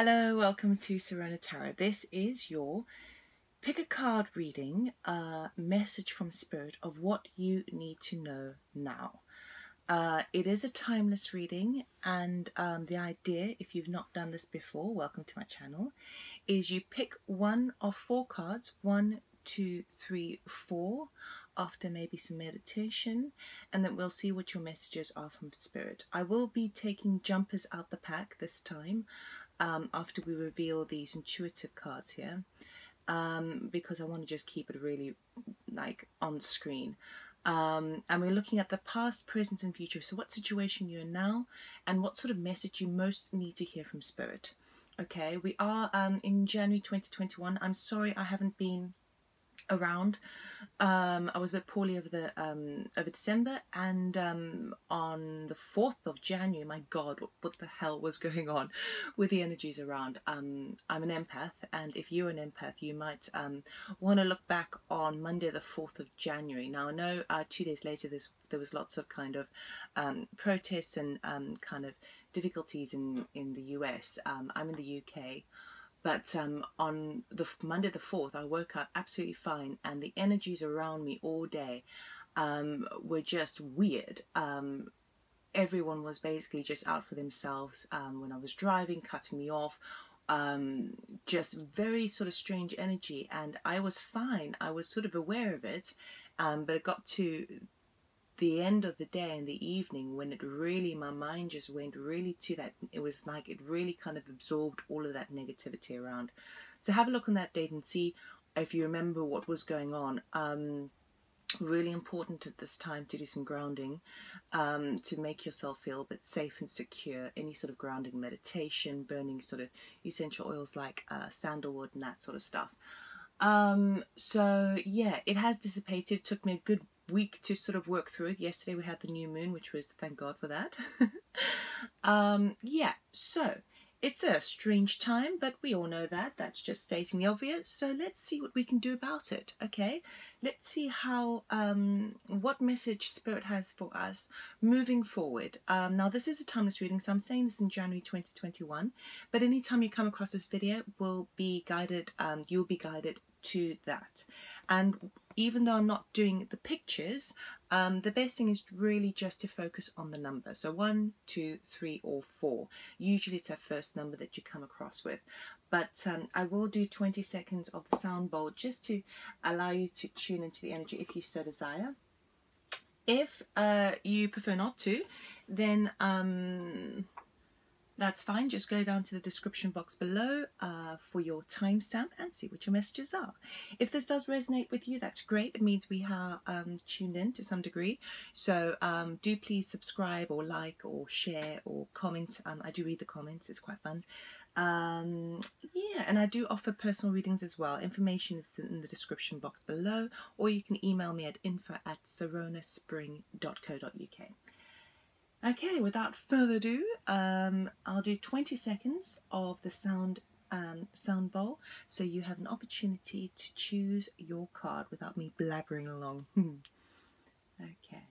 Hello, welcome to Serena Tarot. This is your pick a card reading, message from Spirit of what you need to know now. It is a timeless reading, and the idea, if you've not done this before, welcome to my channel, is you pick one of four cards, 1, 2, 3, 4, after maybe some meditation, and then we'll see what your messages are from Spirit. I will be taking jumpers out the pack this time, after we reveal these intuitive cards here, because I want to just keep it really like on screen. And we're looking at the past, present and future. So what situation you're in now and what sort of message you most need to hear from Spirit. Okay, we are in January 2021. I'm sorry I haven't been around. I was a bit poorly over December, and on the 4th of January, my God, what the hell was going on with the energies around? I'm an empath, and if you're an empath, you might want to look back on Monday the 4th of January. Now I know 2 days later there was lots of kind of protests and kind of difficulties in the US. I'm in the UK. But on the Monday the 4th, I woke up absolutely fine, and the energies around me all day were just weird. Everyone was basically just out for themselves. When I was driving, cutting me off, just very sort of strange energy, and I was fine. I was sort of aware of it, but it got to the end of the day and the evening when it really, my mind just went really to that. It was like it really kind of absorbed all of that negativity around. So have a look on that date and see if you remember what was going on. Really important at this time to do some grounding, to make yourself feel a bit safe and secure. Any sort of grounding meditation, burning sort of essential oils like sandalwood and that sort of stuff. So yeah, it has dissipated. It took me a good week to sort of work through it. Yesterday we had the new moon, which was, thank God for that. Yeah, so it's a strange time, but we all know that. That's just stating the obvious. So let's see what we can do about it. Okay, let's see how what message Spirit has for us moving forward. Now this is a timeless reading, so I'm saying this in January 2021, but anytime you come across this video will be guided, you'll be guided to that. And even though I'm not doing the pictures, the best thing is really just to focus on the number. So 1, 2, 3 or 4. Usually it's that first number that you come across with. But I will do 20 seconds of the sound bowl just to allow you to tune into the energy if you so desire. If you prefer not to, then that's fine. Just go down to the description box below for your timestamp and see what your messages are. If this does resonate with you, that's great. It means we are tuned in to some degree. So do please subscribe or like or share or comment. I do read the comments. It's quite fun. Yeah, and I do offer personal readings as well. Information is in the description box below, or you can email me at info@seronaspring.co.uk. Okay, without further ado, I'll do 20 seconds of the sound bowl, so you have an opportunity to choose your card without me blabbering along. Okay.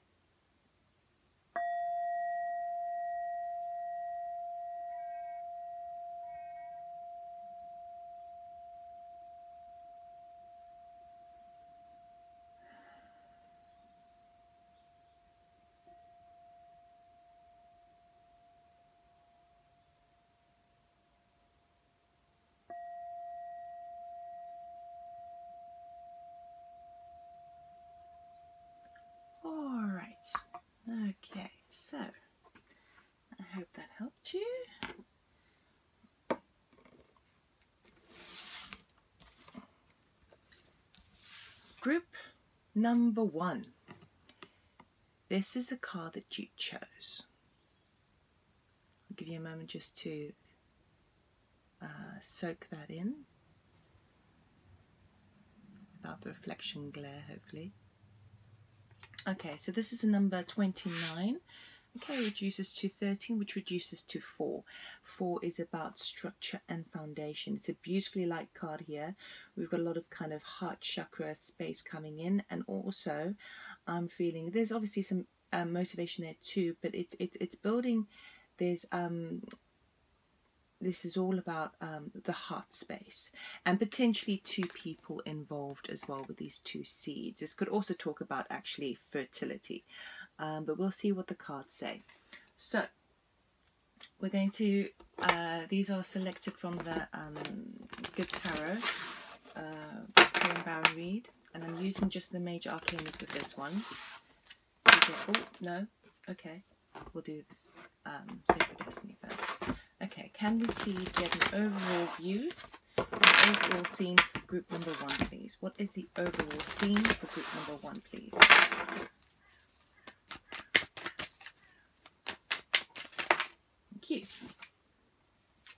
All right. Okay, so I hope that helped you. Group number 1. This is a card that you chose. I'll give you a moment just to soak that in without the reflection glare, hopefully. Okay, so this is a number 29. Okay, reduces to 13, which reduces to 4. 4 is about structure and foundation. It's a beautifully light card here. We've got a lot of kind of heart chakra space coming in, and also I'm feeling there's obviously some motivation there too, but it's building. There's this is all about the heart space, and potentially two people involved as well with these two seeds. This could also talk about actually fertility, but we'll see what the cards say. So we're going to, these are selected from the Good Tarot, Karen Baron read, and I'm using just the major arcanas with this one. So oh, no, okay, we'll do this Sacred Destiny first. Okay, can we please get an overall view, an overall theme for group number 1, please? What is the overall theme for group number 1, please? Thank you.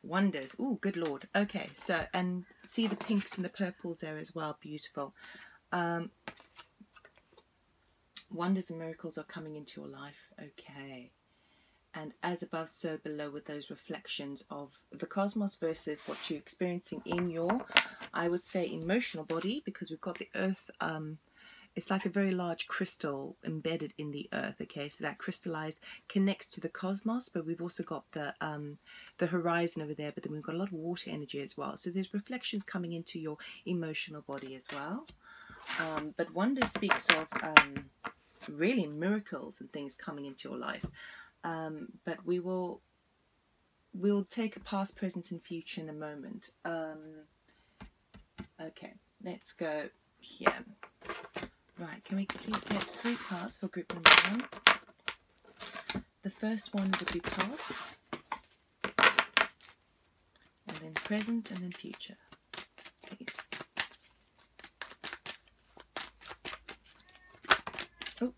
Wonders. Oh, good Lord. Okay, so, and see the pinks and the purples there as well. Beautiful. Wonders and miracles are coming into your life. Okay. And as above, so below, with those reflections of the cosmos versus what you're experiencing in your, I would say, emotional body, because we've got the earth. It's like a very large crystal embedded in the earth. Okay, so that crystallized connects to the cosmos, but we've also got the horizon over there. But then we've got a lot of water energy as well. So there's reflections coming into your emotional body as well. But wonder speaks of really miracles and things coming into your life. But we'll take a past, present, and future in a moment. Okay, let's go here. Right, can we please get 3 cards for group number 1? The first one would be past, and then present, and then future, please. Oh,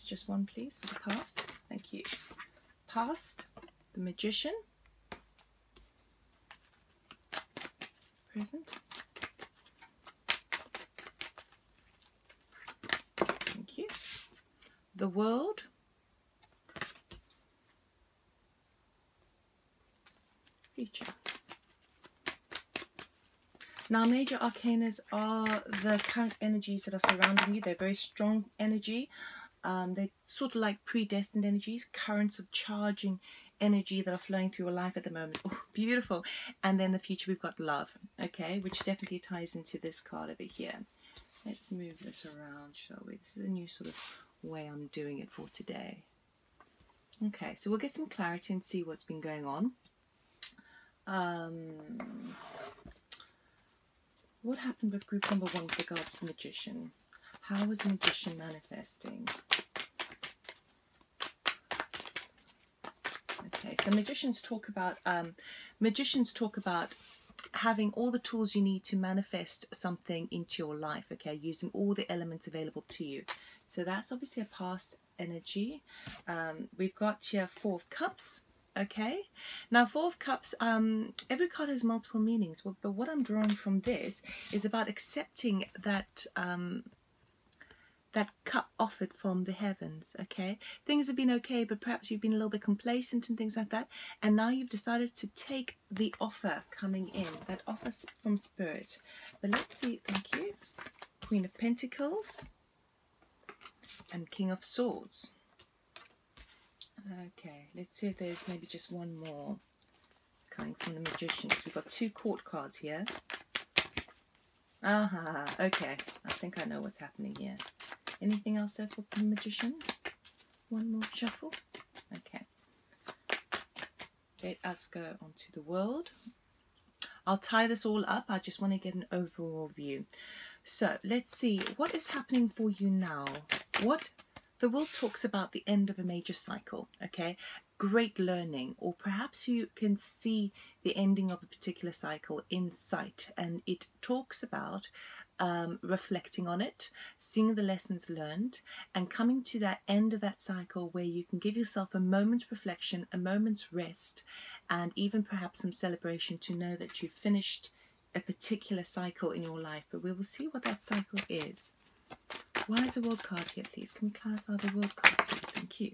just one please for the past. Thank you. Past, the Magician. Present. Thank you. The World. Future. Now, major arcanas are the current energies that are surrounding you. They're very strong energy. They're sort of like predestined energies, currents of charging energy that are flowing through your life at the moment. Oh, beautiful. And then the future, we've got love, okay, which definitely ties into this card over here. Let's move this around, shall we? This is a new sort of way I'm doing it for today. Okay, so we'll get some clarity and see what's been going on. What happened with group number 1 with regards to the Magician? How was the Magician manifesting? Okay, so magicians talk about having all the tools you need to manifest something into your life, okay, using all the elements available to you. So that's obviously a past energy. We've got here 4 of Cups. Okay, now 4 of Cups, every card has multiple meanings, but what I'm drawing from this is about accepting that that cup offered from the heavens. Okay, things have been okay, but perhaps you've been a little bit complacent and things like that, and now you've decided to take the offer coming in, that offer from Spirit. But let's see. Thank you. Queen of Pentacles and King of Swords. Okay, let's see if there's maybe just one more coming from the Magician. We've got 2 court cards here. Okay, I think I know what's happening here. Anything else there for the Magician? One more shuffle. Okay. Let us go on to the World. I'll tie this all up. I just want to get an overall view. So let's see what is happening for you now. The World talks about the end of a major cycle, okay? Great learning, or perhaps you can see the ending of a particular cycle in sight, and it talks about reflecting on it, seeing the lessons learned, and coming to that end of that cycle where you can give yourself a moment's reflection, a moment's rest, and even perhaps some celebration to know that you've finished a particular cycle in your life. But we will see what that cycle is. Why is the World card here, please? Can we clarify the World card, please? Thank you.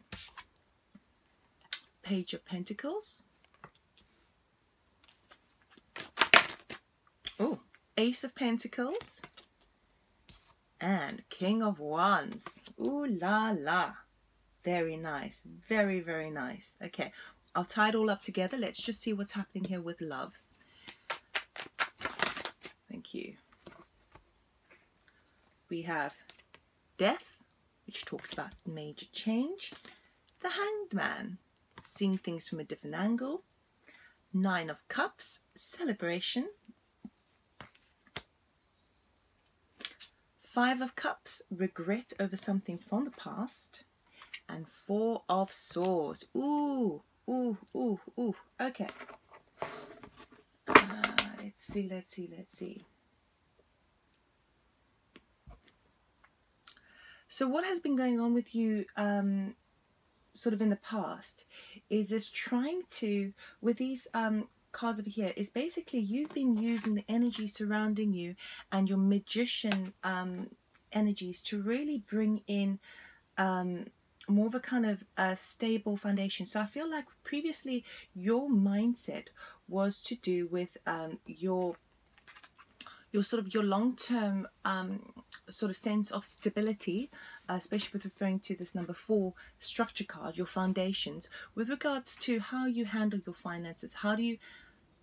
Page of Pentacles. Oh, Ace of Pentacles. And King of Wands. Ooh la la. Very nice. Very, very nice. Okay. I'll tie it all up together. Let's just see what's happening here with love. Thank you. We have Death, which talks about major change. The Hanged Man, seeing things from a different angle. Nine of Cups, celebration. Five of Cups, regret over something from the past. And Four of Swords. Ooh, ooh, ooh, ooh. Okay. Let's see. So what has been going on with you sort of in the past is this trying to, with these cards over here, is basically you've been using the energy surrounding you and your magician energies to really bring in more of a kind of stable foundation. So I feel like previously your mindset was to do with your long-term sort of sense of stability, especially with referring to this number 4 structure card, your foundations, with regards to how you handle your finances. How do you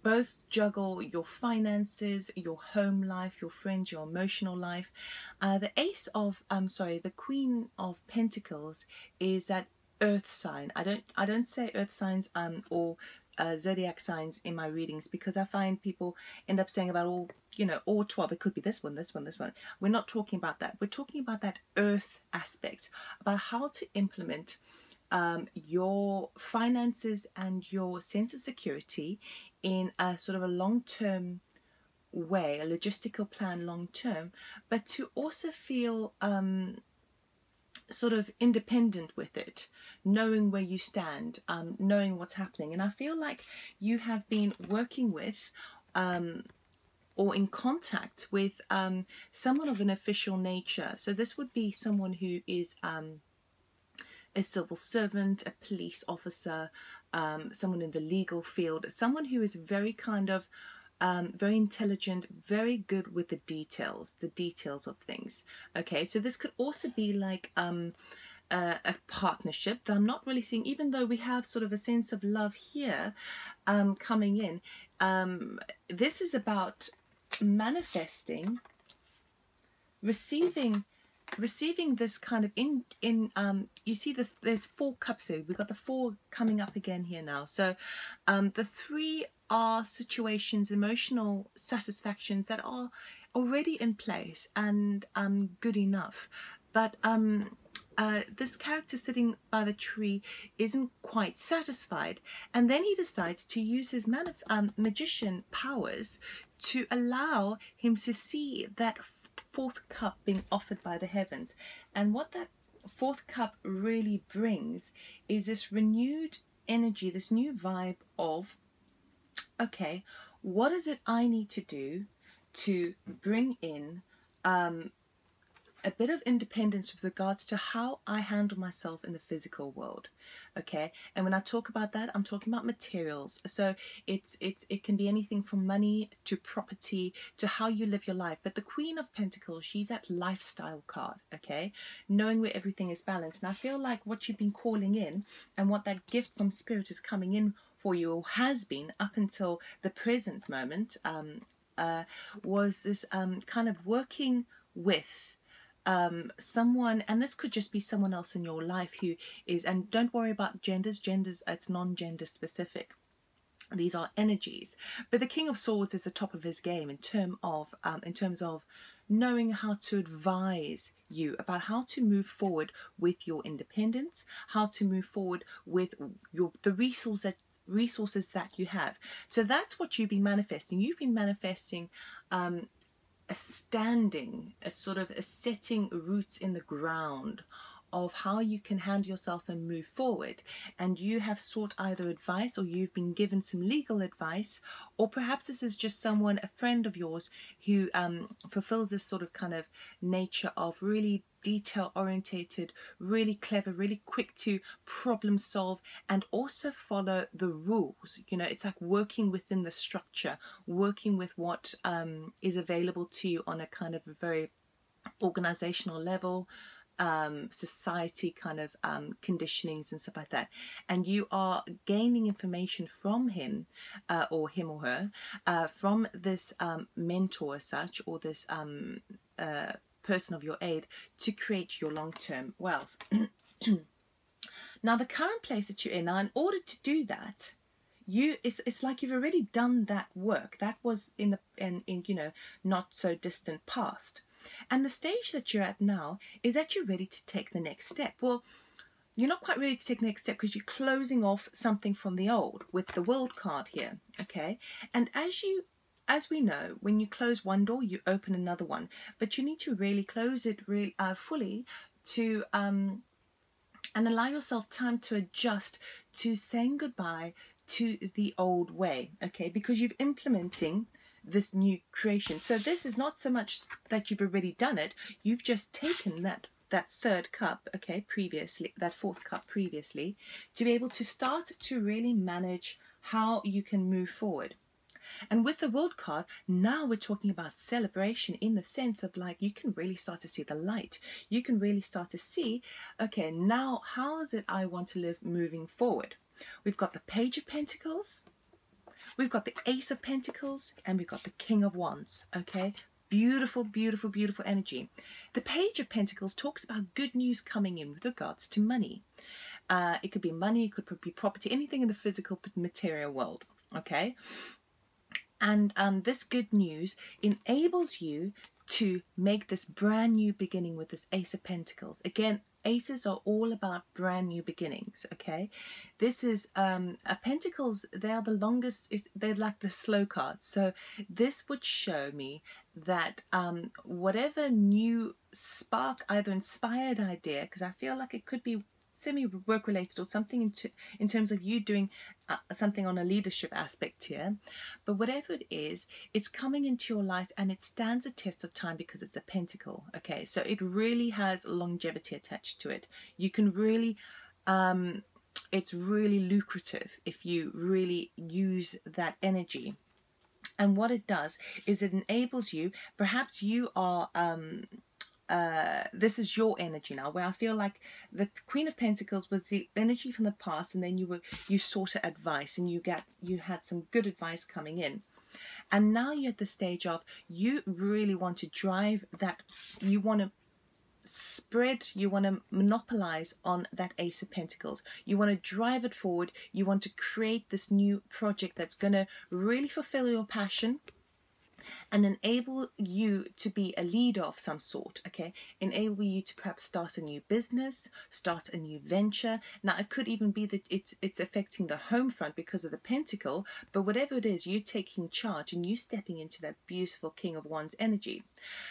both juggle your finances, your home life, your friends, your emotional life? The Queen of Pentacles is that earth sign. I don't say earth signs or zodiac signs in my readings, because I find people end up saying about all 12. It could be this one, this one, this one. We're not talking about that. We're talking about that earth aspect, about how to implement your finances and your sense of security in a sort of a long-term way, a logistical plan long-term, but to also feel sort of independent with it, knowing where you stand, knowing what's happening. And I feel like you have been working with or in contact with someone of an official nature. So this would be someone who is a civil servant, a police officer, someone in the legal field, someone who is very kind of very intelligent, very good with the details of things. Okay, so this could also be like a partnership that I'm not really seeing, even though we have sort of a sense of love here coming in. This is about manifesting, receiving this kind of you see there's 4 cups here. We've got the 4 coming up again here now. So the 3 are situations, emotional satisfactions that are already in place and good enough, but this character sitting by the tree isn't quite satisfied, and then he decides to use his magician powers to allow him to see that 4th cup being offered by the heavens. And what that 4th cup really brings is this renewed energy, this new vibe of, okay, what is it I need to do to bring in a bit of independence with regards to how I handle myself in the physical world. Okay, and when I talk about that, I'm talking about materials. So it can be anything from money to property to how you live your life. But the Queen of Pentacles, she's that lifestyle card. Okay, knowing where everything is balanced. And I feel like what you've been calling in and what that gift from Spirit is coming in for you, or has been up until the present moment, was this kind of working with someone, and this could just be someone else in your life who is, and don't worry about genders, it's non-gender specific. These are energies. But the King of Swords is the top of his game in terms of knowing how to advise you about how to move forward with your independence, how to move forward with the resources that you have. So that's what you've been manifesting. You've been manifesting a sort of setting roots in the ground of how you can handle yourself and move forward. And you have sought either advice, or you've been given some legal advice, or perhaps this is just someone, a friend of yours, who fulfills this sort of kind of nature of really detail orientated, really clever, really quick to problem solve, and also follow the rules. You know, it's like working within the structure, working with what is available to you on a kind of a very organizational level. society kind of conditionings and stuff like that, and you are gaining information from him or him or her, from this mentor as such, or this person of your aid, to create your long-term wealth. Now the current place that you're in, now in order to do that, it's like you've already done that work. That was in you know, not so distant past. And the stage that you're at now is that you're ready to take the next step. Well, you're not quite ready to take the next step because you're closing off something from the old with the World card here, okay? And as we know, when you close one door, you open another one. But you need to really close it fully to and allow yourself time to adjust to saying goodbye to the old way, okay? Because you're implementing this new creation. So this is not so much that you've already done it, you've just taken that third cup, okay, previously, that fourth cup previously, to be able to start to really manage how you can move forward. And with the World card, now we're talking about celebration, in the sense of like, you can really start to see the light. You can really start to see, okay, now how is it I want to live moving forward? We've got the Page of Pentacles, we've got the Ace of Pentacles, and we've got the King of Wands, okay? Beautiful, beautiful, beautiful energy. The Page of Pentacles talks about good news coming in with regards to money. It could be money, it could be property, anything in the physical material world, okay? And this good news enables you to make this brand new beginning with this Ace of Pentacles. Again, aces are all about brand new beginnings, okay? This is Pentacles, they are the longest, they're like the slow cards. So this would show me that whatever new spark, either inspired idea, because I feel like it could be semi-work related or something in terms of you doing something on a leadership aspect here, but whatever it is, it's coming into your life and it stands a test of time because it's a pentacle, okay? So it really has longevity attached to it. You can really it's really lucrative if you really use that energy. And what it does is it enables you, perhaps you are this is your energy now, where I feel like the Queen of Pentacles was the energy from the past, and then you sought advice and you had some good advice coming in, and now you're at the stage of you really want to drive that, you want to spread, you want to monopolize on that Ace of Pentacles, you want to drive it forward, you want to create this new project that's going to really fulfill your passion and enable you to be a leader of some sort, okay? Enable you to perhaps start a new business, start a new venture. Now, it could even be that it's affecting the home front because of the pentacle, but whatever it is, you're taking charge and you stepping into that beautiful King of Wands energy.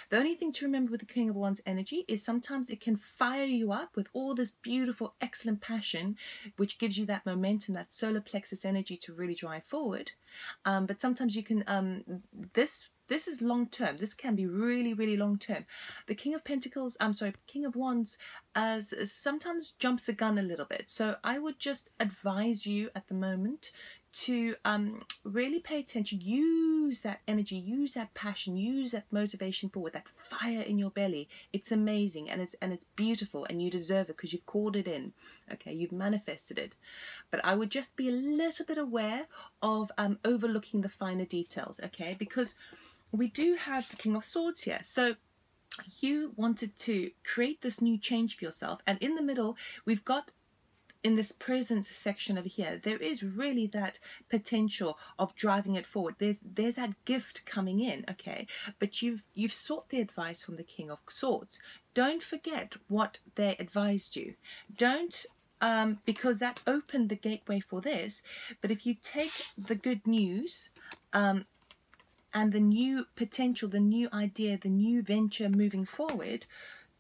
The only thing to remember with the King of Wands energy is sometimes it can fire you up with all this beautiful, excellent passion, which gives you that momentum, that solar plexus energy to really drive forward. But sometimes you can, this is long term. This can be really, really long term. The King of Pentacles, King of Wands, sometimes jumps the gun a little bit. So I would just advise you at the moment to really pay attention. Use that energy, use that passion, use that motivation forward, that fire in your belly. It's amazing and it's beautiful, and you deserve it because you've called it in. Okay, you've manifested it. But I would just be a little bit aware of overlooking the finer details, okay? Because we do have the King of Swords here. So you wanted to create this new change for yourself, and in the middle we've got, in this present section over here, there is really that potential of driving it forward. There's that gift coming in, okay? But you've sought the advice from the King of Swords. Don't forget what they advised you. Don't because that opened the gateway for this. But if you take the good news and the new potential, the new idea, the new venture moving forward,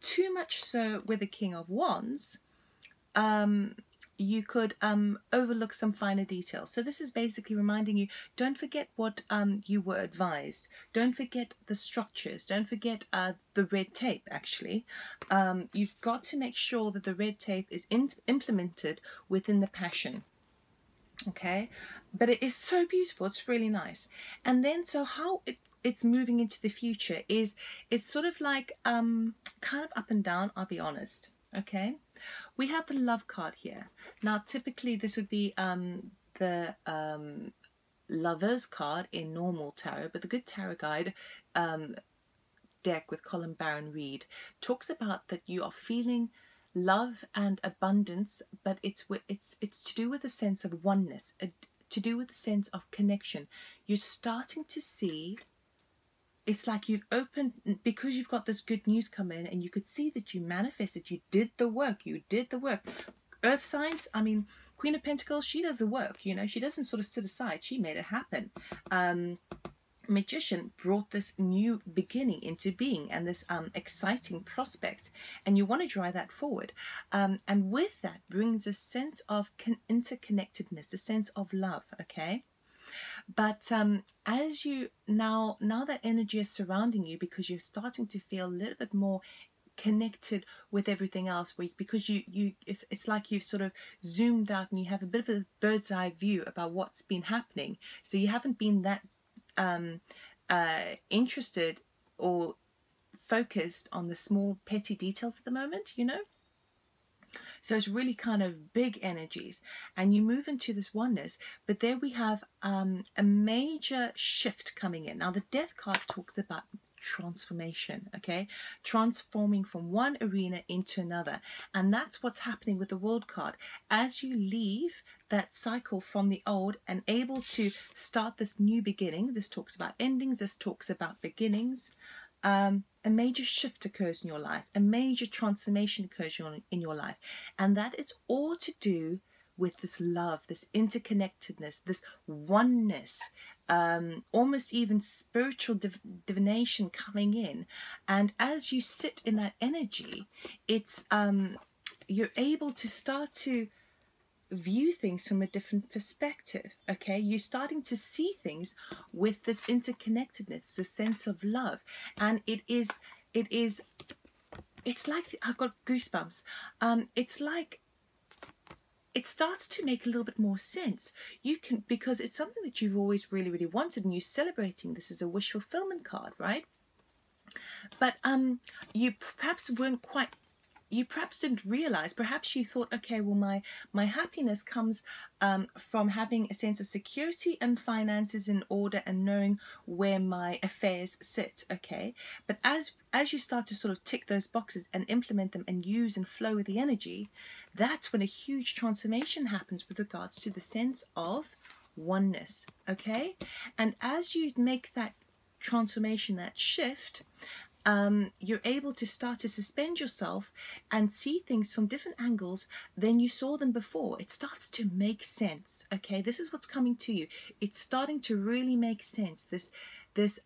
too much so with the King of Wands, you could overlook some finer details. So this is basically reminding you, don't forget what you were advised. Don't forget the structures. Don't forget the red tape, actually. You've got to make sure that the red tape is implemented within the passion. Okay, but it is so beautiful. It's really nice. And then, so how it's moving into the future is, it's sort of like kind of up and down, I'll be honest. Okay, we have the love card here. Now typically this would be the Lovers card in normal tarot, but the Good Tarot Guide deck with Colin Baron Reid talks about that you are feeling love and abundance, but it's to do with a sense of oneness, to do with a sense of connection. You're starting to see, it's like you've opened, because you've got this good news come in, and you could see that you manifested, you did the work, Earth signs, I mean, Queen of Pentacles, she does the work, you know, she doesn't sort of sit aside, she made it happen. Magician brought this new beginning into being, and this exciting prospect, and you want to drive that forward, and with that brings a sense of interconnectedness, a sense of love. Okay, but as you now that energy is surrounding you, because you're starting to feel a little bit more connected with everything else, because it's like you've sort of zoomed out and you have a bit of a bird's eye view about what's been happening, so you haven't been that interested or focused on the small petty details at the moment, you know. So it's really kind of big energies, and you move into this oneness. But there we have a major shift coming in. Now the Death card talks about transformation, okay, transforming from one arena into another, and that's what's happening with the World card. As you leave that cycle from the old and able to start this new beginning, this talks about endings, this talks about beginnings, a major shift occurs in your life, a major transformation occurs in your life, and that is all to do with this love, this interconnectedness, this oneness, almost even spiritual divination coming in. And as you sit in that energy, it's you're able to start to view things from a different perspective. Okay, you're starting to see things with this interconnectedness, this sense of love, and it's like, I've got goosebumps. It's like it starts to make a little bit more sense. You can, because it's something that you've always really wanted, and you're celebrating this as a wish fulfillment card, right? But you perhaps weren't quite, you perhaps didn't realize, perhaps you thought, okay, well, my happiness comes from having a sense of security and finances in order and knowing where my affairs sit. Okay, but as you start to sort of tick those boxes and implement them and use and flow with the energy, that's when a huge transformation happens with regards to the sense of oneness. Okay, and as you make that transformation, that shift, you're able to start to suspend yourself and see things from different angles than you saw them before. It starts to make sense. Okay, this is what's coming to you. It's starting to really make sense. The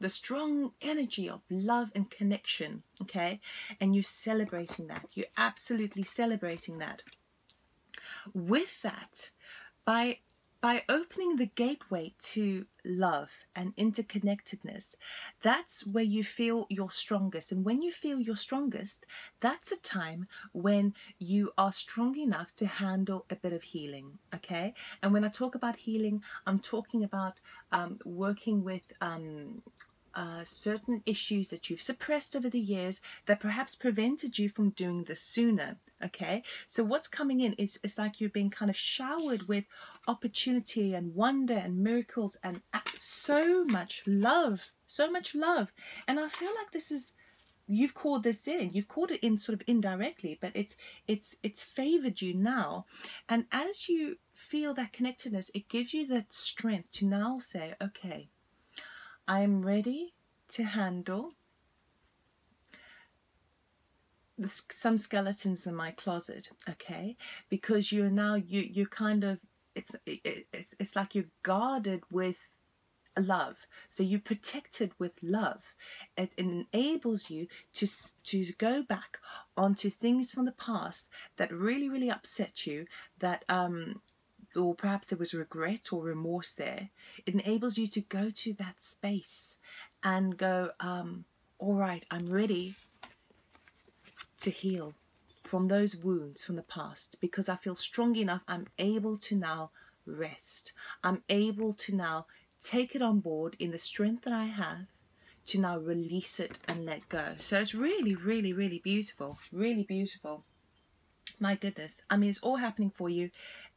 strong energy of love and connection. Okay, and you're celebrating that. You're absolutely celebrating that. With that, by opening the gateway to love and interconnectedness, that's where you feel your strongest. And when you feel your strongest, that's a time when you are strong enough to handle a bit of healing. Okay, and when I talk about healing, I'm talking about working with certain issues that you've suppressed over the years that perhaps prevented you from doing this sooner. Okay, so what's coming in is, it's like you're being kind of showered with opportunity and wonder and miracles and so much love, and I feel like this is, you've called this in, you've called it in sort of indirectly, but it's favored you now. And as you feel that connectedness, it gives you that strength to now say, okay, I am ready to handle some skeletons in my closet. Okay, because you're now, you're kind of, it's like you're guarded with love, so you're protected with love. It enables you to go back onto things from the past that really upset you, that or perhaps there was regret or remorse there. It enables you to go to that space and go, all right, I'm ready to heal from those wounds from the past, because I feel strong enough. I'm able to now rest. I'm able to now take it on board in the strength that I have to now release it and let go. So it's really, really, really beautiful. Really beautiful. My goodness. I mean, it's all happening for you.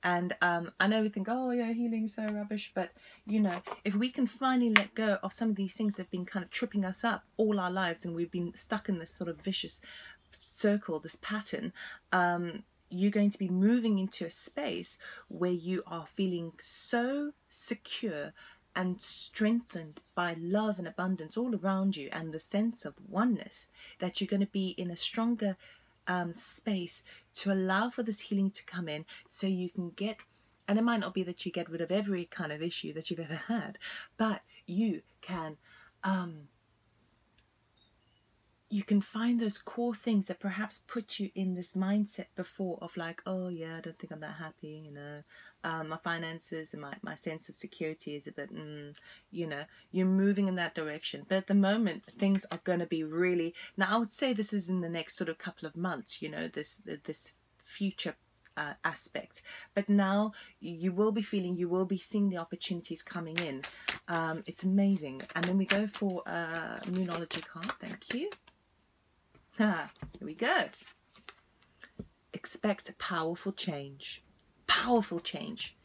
And I know we think, oh yeah, healing's so rubbish. But, you know, if we can finally let go of some of these things that have been kind of tripping us up all our lives, and we've been stuck in this sort of vicious circle, this pattern, you're going to be moving into a space where you are feeling so secure and strengthened by love and abundance all around you, and the sense of oneness, that you're going to be in a stronger space to allow for this healing to come in, so you can get, and it might not be that you get rid of every kind of issue that you've ever had, but you can find those core things that perhaps put you in this mindset before of like, oh yeah, I don't think I'm that happy, you know, my finances and my sense of security is a bit, you know, you're moving in that direction. But at the moment, things are going to be really, now I would say this is in the next sort of couple of months, you know, this future aspect. But now you will be feeling, you will be seeing the opportunities coming in. It's amazing. And then we go for a Moonology card. Thank you. Here we go. Expect a powerful change. Powerful change.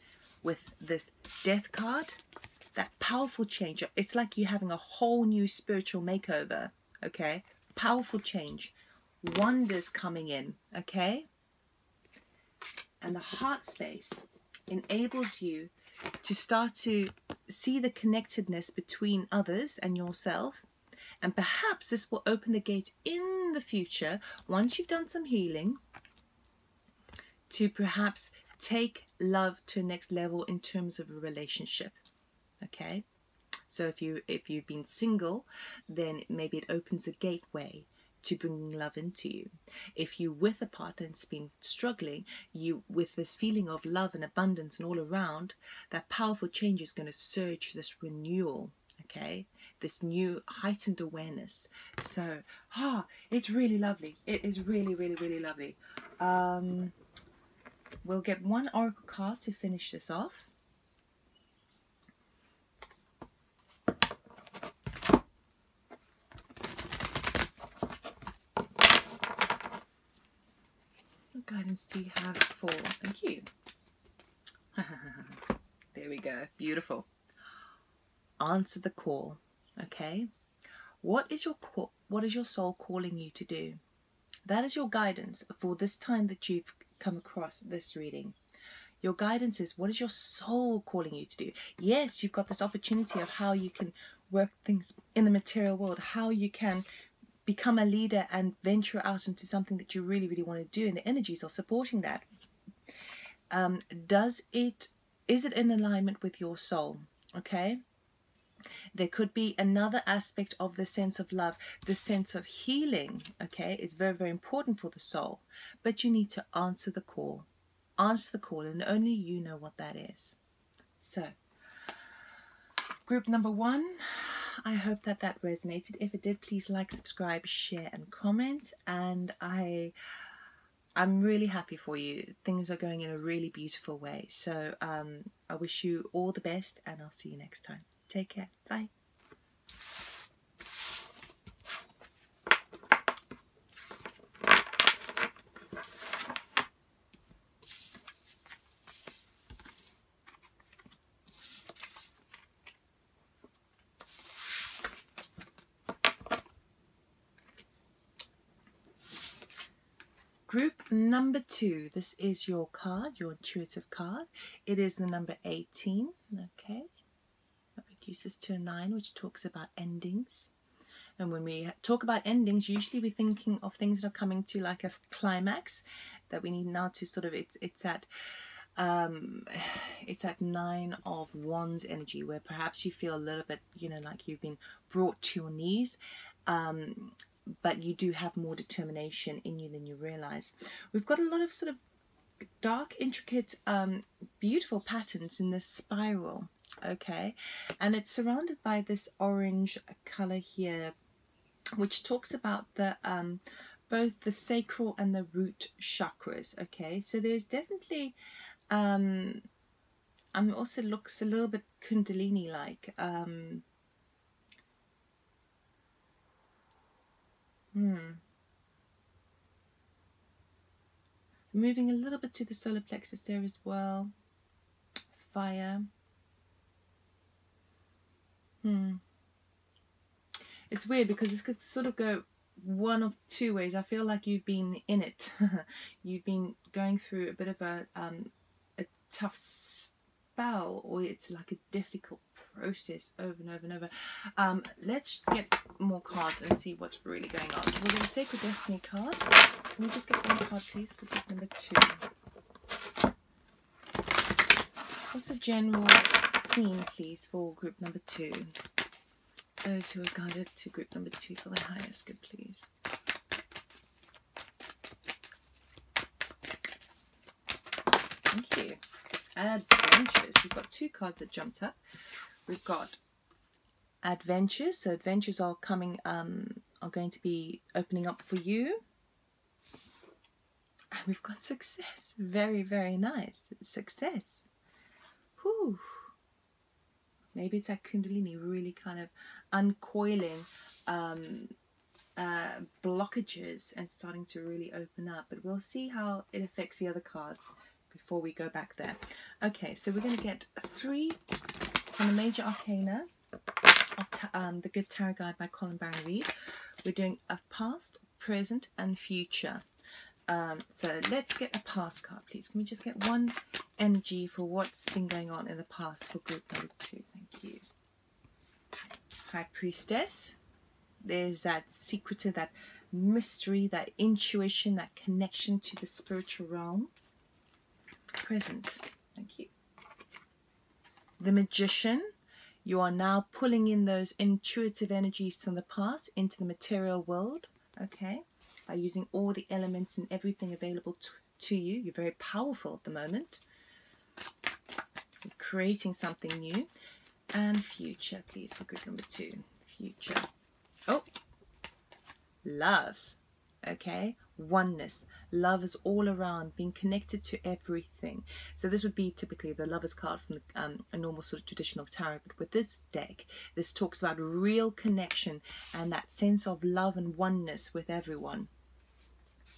With this Death card, that powerful change. It's like you're having a whole new spiritual makeover. Okay? Powerful change. Wonders coming in. Okay? And the heart space enables you to start to see the connectedness between others and yourself. And perhaps this will open the gate in the future, once you've done some healing, to perhaps take love to a next level in terms of a relationship. Okay? So if you've been single, then maybe it opens a gateway to bringing love into you. If you're with a partner that's been struggling, you with this feeling of love and abundance and all around, that powerful change is going to surge this renewal. Okay? This new heightened awareness. So, it's really lovely. It is really, really, really lovely. We'll get one oracle card to finish this off. What guidance do you have for? Thank you. There we go. Beautiful. Answer the call. Okay, what is your soul calling you to do? That is your guidance for this time that you've come across this reading. Your guidance is, what is your soul calling you to do? Yes, you've got this opportunity of how you can work things in the material world, how you can become a leader and venture out into something that you really, really want to do, and the energies are supporting that. Is it in alignment with your soul? Okay. There could be another aspect of the sense of love, the sense of healing, okay, is very, very important for the soul. But you need to answer the call. Answer the call, and only you know what that is. So, group number 1, I hope that resonated. If it did, please like, subscribe, share, and comment. And I'm really happy for you. Things are going in a really beautiful way. So, I wish you all the best, and I'll see you next time. Take care. Bye. Group number 2. This is your card, your intuitive card. It is the number 18. Okay. Reduces to a 9, which talks about endings. And when we talk about endings, usually we're thinking of things that are coming to like a climax, that we need now to sort of, it's that 9 of Wands energy, where perhaps you feel a little bit, you know, like you've been brought to your knees, but you do have more determination in you than you realize. We've got a lot of sort of dark, intricate, beautiful patterns in this spiral. Okay, and it's surrounded by this orange color here, which talks about the both the sacral and the root chakras. Okay, so there's definitely Also looks a little bit Kundalini like. Moving a little bit to the solar plexus there as well. Fire. It's weird because this could sort of go one of two ways. I feel like you've been in it. You've been going through a bit of a tough spell, or it's like a difficult process over and over and over. Let's get more cards and see what's really going on. So we're going to Sacred Destiny card. Can we just get one card, please, for group number 2? What's the general theme, please, for group number 2? Those who are guided to group number 2 for the highest good, please. Thank you. Adventures. We've got 2 cards that jumped up. We've got adventures. So adventures are coming, are going to be opening up for you. And we've got success. Very, very nice. Success. Whew. Maybe it's that Kundalini really kind of uncoiling blockages and starting to really open up. But we'll see how it affects the other cards before we go back there. Okay, so we're going to get 3 from the Major Arcana of the Good Tarot Guide by Colin Baron Reid. We're doing a past, present, and future. So let's get a past card, please. Can we just get one energy for what's been going on in the past for group number 2? Thank you. High Priestess. There's that secretive, that mystery, that intuition, that connection to the spiritual realm. Present. Thank you. The Magician. You are now pulling in those intuitive energies from the past into the material world. Okay. By using all the elements and everything available to you. You're very powerful at the moment. You're creating something new. And future, please, for group number 2. Future. Oh, love. Okay, oneness. Love is all around, being connected to everything. So this would be typically the Lover's card from the, a normal sort of traditional tarot. But with this deck, this talks about real connection and that sense of love and oneness with everyone.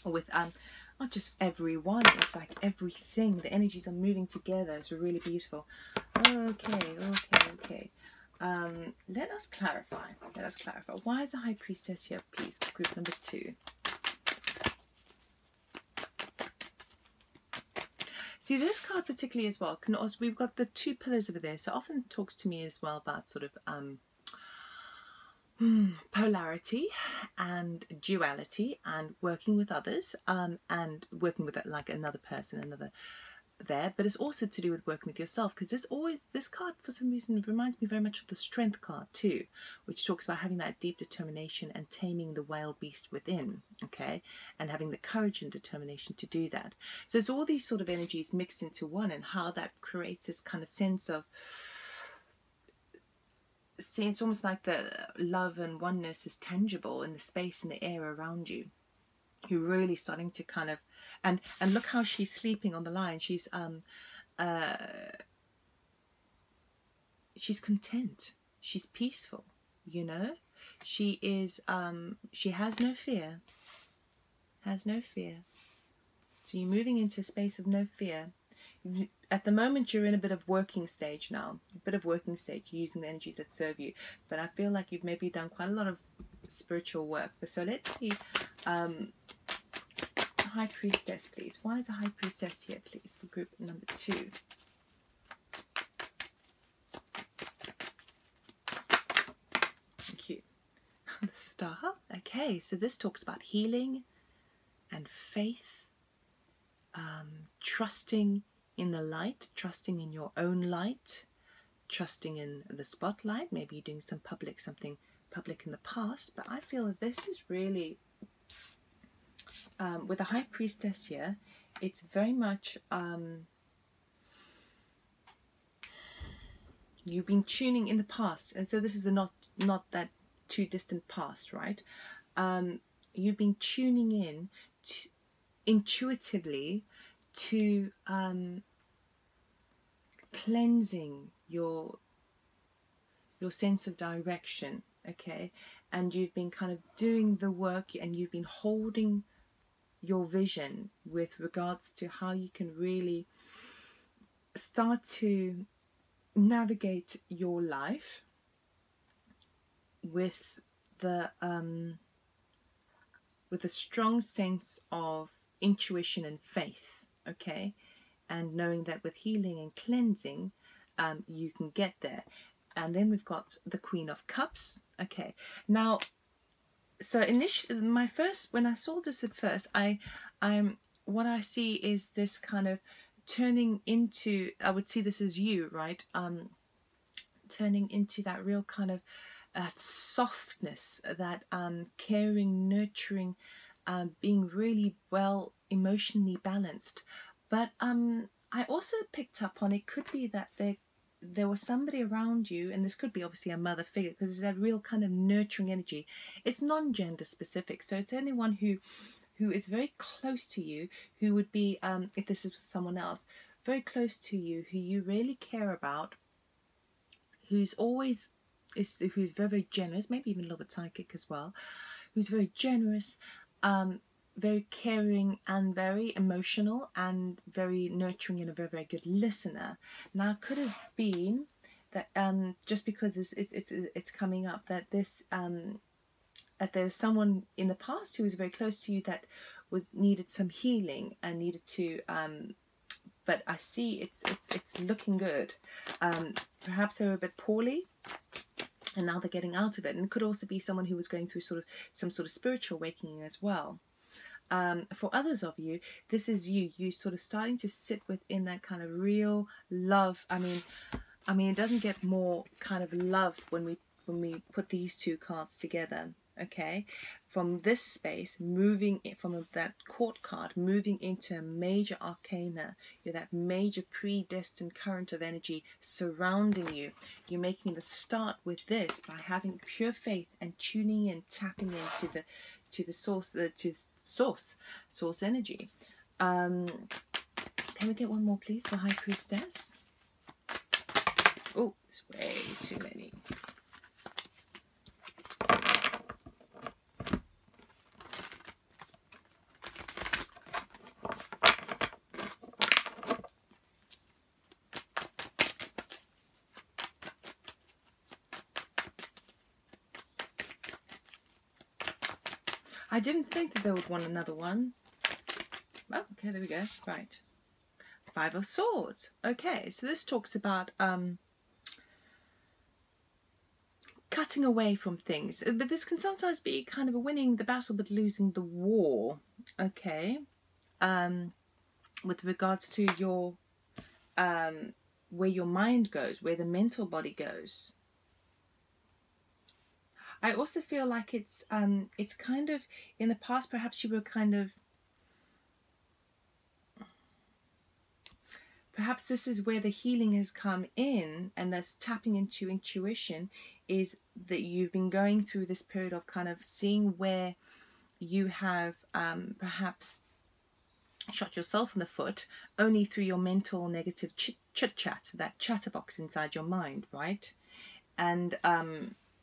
Or with not just everyone, it's like everything. The energies are moving together. It's really beautiful. Okay. Let us clarify. Why is the High Priestess here, please, for group number 2? See, this card particularly as well, can also, we've got the 2 pillars over there, so often talks to me as well about sort of polarity and duality and working with others, and working with like another person, another there, but it's also to do with working with yourself, because this card for some reason reminds me very much of the Strength card too, which talks about having that deep determination and taming the wild beast within, okay, and having the courage and determination to do that. So it's all these sort of energies mixed into one, and how that creates this kind of sense of, see, it's almost like the love and oneness is tangible in the space and the air around you. You're really starting to kind of, and look how she's sleeping on the line. She's content. She's peaceful, you know. She is she has no fear. So you're moving into a space of no fear. At the moment, you're in a bit of working stage now. Using the energies that serve you. But I feel like you've maybe done quite a lot of spiritual work. So let's see. High Priestess, please. Why is a High Priestess here, please, for group number 2? Thank you. The Star. Okay, so this talks about healing and faith, trusting in the light, trusting in your own light, trusting in the spotlight. Maybe you're doing something public in the past, but I feel that this is really, with the High Priestess here, it's very much you've been tuning in the past, and so this is the not that too distant past, right? You've been tuning in intuitively to cleansing your sense of direction, okay? And you've been kind of doing the work, and you've been holding your vision with regards to how you can really start to navigate your life with a strong sense of intuition and faith, okay? And knowing that with healing and cleansing, you can get there. And then we've got the Queen of Cups. Okay, now, so initially, when I saw this at first, what I see is this kind of turning into, I would see this as you, right? Turning into that real kind of softness, that caring, nurturing, being really well emotionally balanced. But I also picked up on, it could be that there was somebody around you, and this could be obviously a mother figure, because it's that real kind of nurturing energy. It's non-gender specific, so it's anyone who is very close to you, who would be, if this is someone else, very close to you, who you really care about, who's very, very generous, maybe even a little bit psychic as well, who's very generous, very caring, and very emotional, and very nurturing, and a very, very good listener. Now, it could have been that just because it's coming up, that that there's someone in the past who was very close to you that needed some healing and needed to. But I see it's looking good. Perhaps they were a bit poorly, and now they're getting out of it. And it could also be someone who was going through some sort of spiritual awakening as well. For others of you, this is you sort of starting to sit within that kind of real love. I mean, it doesn't get more kind of love when we put these two cards together. Okay, from this space, moving from that court card, moving into a major arcana, you're that major predestined current of energy surrounding you. You're making the start with this by having pure faith and tuning in, tapping into the source, source energy. Can we get one more, please, for High Priestess? Oh, it's way too many. I didn't think that they would want another one. Oh, okay, there we go. Right. Five of Swords. Okay, so this talks about cutting away from things. But this can sometimes be kind of a winning the battle but losing the war. Okay. With regards to your where your mind goes, where the mental body goes. I also feel like it's kind of, in the past, perhaps you were kind of, perhaps this is where the healing has come in, and that's tapping into intuition, is that you've been going through this period of kind of seeing where you have perhaps shot yourself in the foot only through your mental negative chit-chat, that chatterbox inside your mind, right?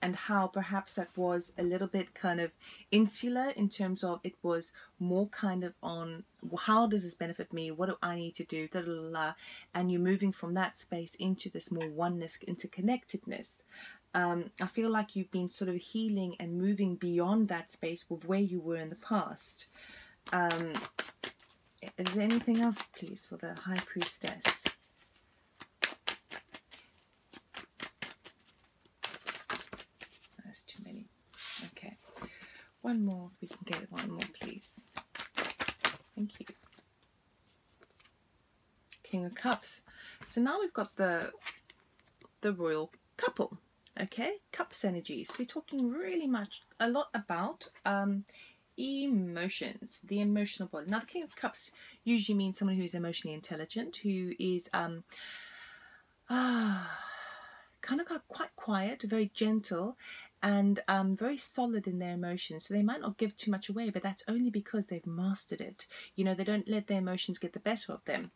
And how perhaps that was a little bit kind of insular, in terms of it was more kind of on, well, how does this benefit me? What do I need to do? Da, da, da, da. And you're moving from that space into this more oneness, interconnectedness. I feel like you've been sort of healing and moving beyond that space of where you were in the past. Is there anything else, please, for the High Priestess? Too many. Okay, one more, if we can get one more, please. Thank you. King of Cups. So now we've got the royal couple. Okay, Cups energies. We're talking really a lot about emotions, the emotional body. Now, the King of Cups usually means someone who is emotionally intelligent, who is kind of quite quiet, very gentle, and very solid in their emotions. So they might not give too much away, but that's only because they've mastered it. You know, they don't let their emotions get the better of them.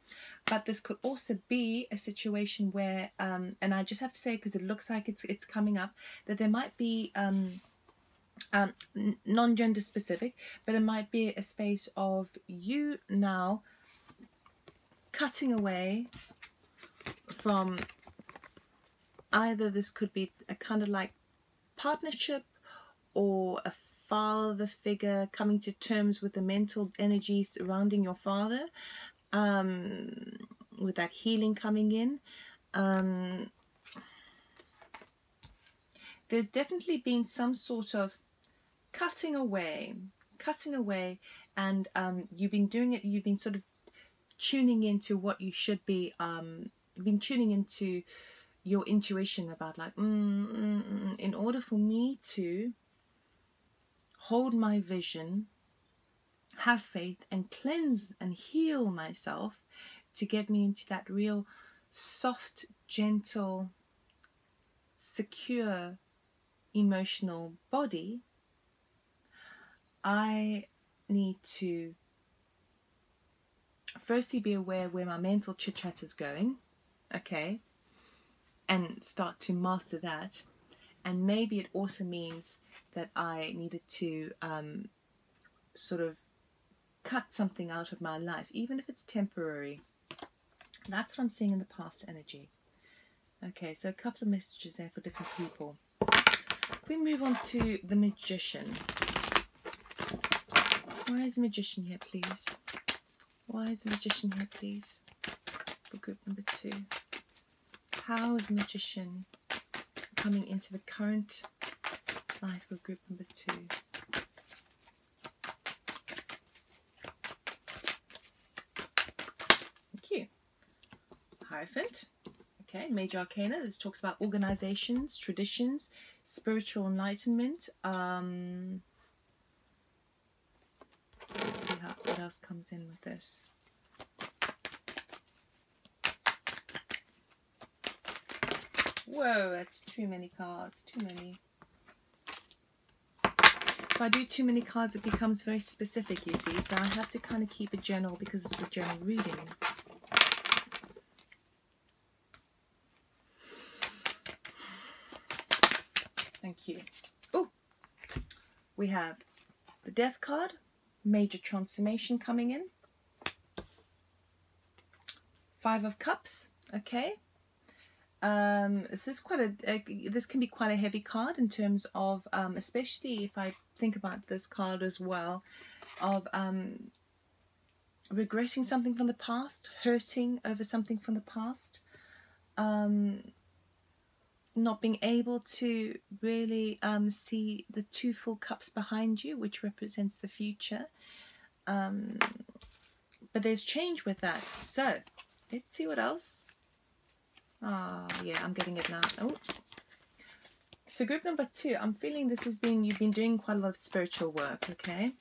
But this could also be a situation where, and I just have to say, because it looks like it's coming up, that there might be non-gender specific, but it might be a space of you now cutting away from either, this could be a kind of like partnership or a father figure, coming to terms with the mental energy surrounding your father, with that healing coming in. There's definitely been some sort of cutting away, and you've been doing it, you've been sort of tuning into what you should be, you've been tuning into your intuition about like, in order for me to hold my vision, have faith, and cleanse and heal myself to get me into that real soft, gentle, secure, emotional body, I need to firstly be aware where my mental chit-chat is going, okay, and start to master that. And maybe it also means that I needed to sort of cut something out of my life, even if it's temporary. That's what I'm seeing in the past energy. Okay, so a couple of messages there for different people. We move on to the Magician. Why is the Magician here, please? Why is the Magician here, please? For group number 2. How is the Magician coming into the current life of group number 2? Thank you. Hierophant. Okay, Major Arcana. This talks about organizations, traditions, spiritual enlightenment. Let's see what else comes in with this. Whoa, that's too many cards. Too many. If I do too many cards, it becomes very specific, you see. So I have to kind of keep it general because it's a general reading. Thank you. Oh, we have the Death card, major transformation coming in. 5 of Cups. Okay. This is quite this can be quite a heavy card in terms of, especially if I think about this card as well, of regretting something from the past, hurting over something from the past, not being able to really see the 2 full cups behind you, which represents the future. But there's change with that. So let's see what else. Ah, yeah, I'm getting it now. Oh, so group number 2, I'm feeling this has been, you've been doing quite a lot of spiritual work, okay?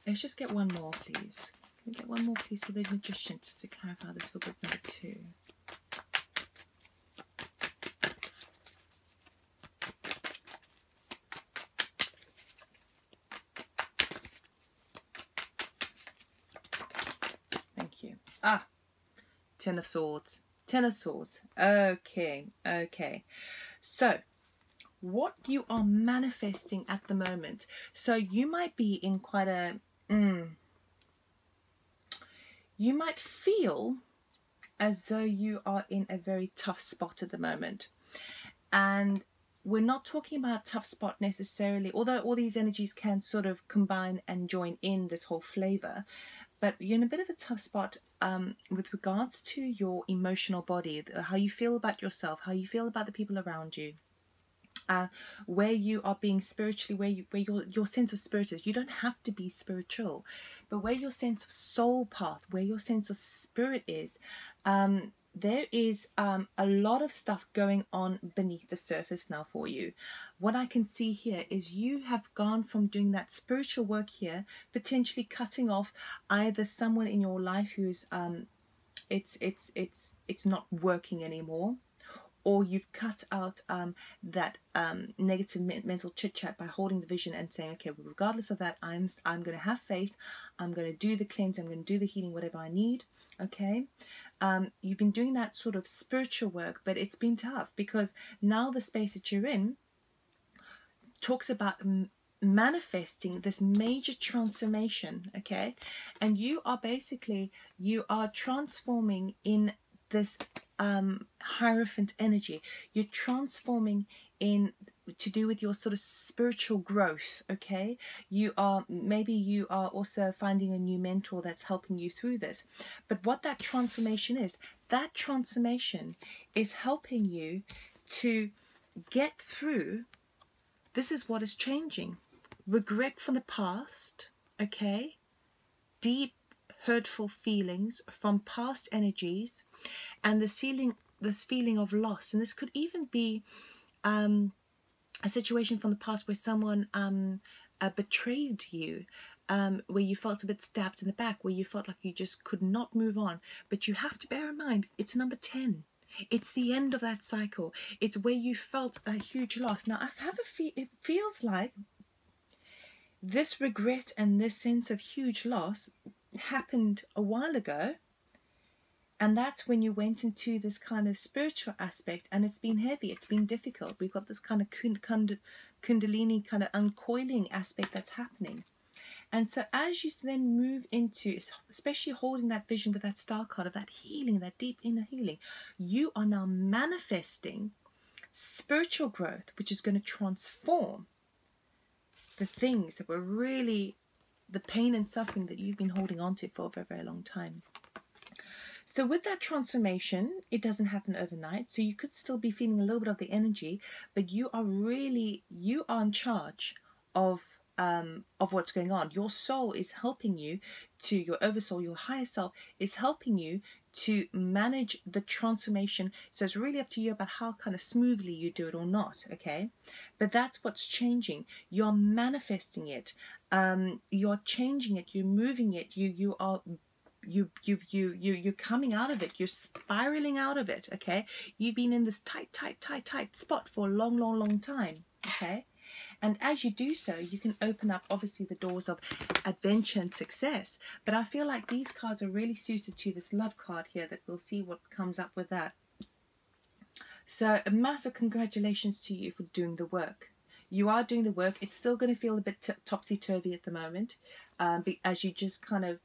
Let's just get one more, please. Can we get one more, please, for the Magician, just to clarify this for group number 2? Thank you. Ah, 10 of Swords. 10 of Swords. Okay, okay. So, what you are manifesting at the moment. So, you might be in quite a... you might feel as though you are in a very tough spot at the moment. And we're not talking about a tough spot necessarily, although all these energies can sort of combine and join in this whole flavor. But you're in a bit of a tough spot with regards to your emotional body, how you feel about yourself, how you feel about the people around you, where you are being spiritually, where your sense of spirit is. You don't have to be spiritual, but where your sense of soul path, where your sense of spirit is, there is a lot of stuff going on beneath the surface now for you. What I can see here is you have gone from doing that spiritual work here, potentially cutting off either someone in your life who's it's not working anymore, or you've cut out that negative mental chit chat by holding the vision and saying, okay, well, regardless of that, I'm going to have faith. I'm going to do the cleanse. I'm going to do the healing, whatever I need. Okay. You've been doing that sort of spiritual work, but it's been tough because now the space that you're in talks about manifesting this major transformation. Okay. And you are transforming in this Hierophant energy. You're transforming in to do with your sort of spiritual growth. Okay, maybe you are also finding a new mentor that's helping you through this. But what that transformation is helping you to get through. This is what is changing. Regret from the past, okay? Deep hurtful feelings from past energies, and this feeling of loss. And this could even be a situation from the past where someone betrayed you, where you felt a bit stabbed in the back, where you felt like you just could not move on. But you have to bear in mind, it's number 10. It's the end of that cycle. It's where you felt a huge loss. Now, it feels like this regret and this sense of huge loss happened a while ago, and that's when you went into this kind of spiritual aspect, and it's been heavy, it's been difficult. We've got this kind of kundalini kind of uncoiling aspect that's happening. And so as you then move into, especially holding that vision with that star card of that healing, that deep inner healing, you are now manifesting spiritual growth, which is going to transform the things that were really the pain and suffering that you've been holding on to for a very, very long time. So with that transformation, it doesn't happen overnight. So you could still be feeling a little bit of the energy, but you are in charge of what's going on. Your soul is helping you to, your oversoul, your higher self is helping you to manage the transformation. So it's really up to you about how kind of smoothly you do it or not, okay? But that's what's changing. You're manifesting it. You're changing it. You're moving it. You're coming out of it. You're spiraling out of it, okay? You've been in this tight spot for a long time, okay? And as you do so, you can open up, obviously, the doors of adventure and success. But I feel like these cards are really suited to this love card here, that we'll see what comes up with that. So a massive congratulations to you for doing the work. You are doing the work. It's still going to feel a bit topsy-turvy at the moment, as you just kind of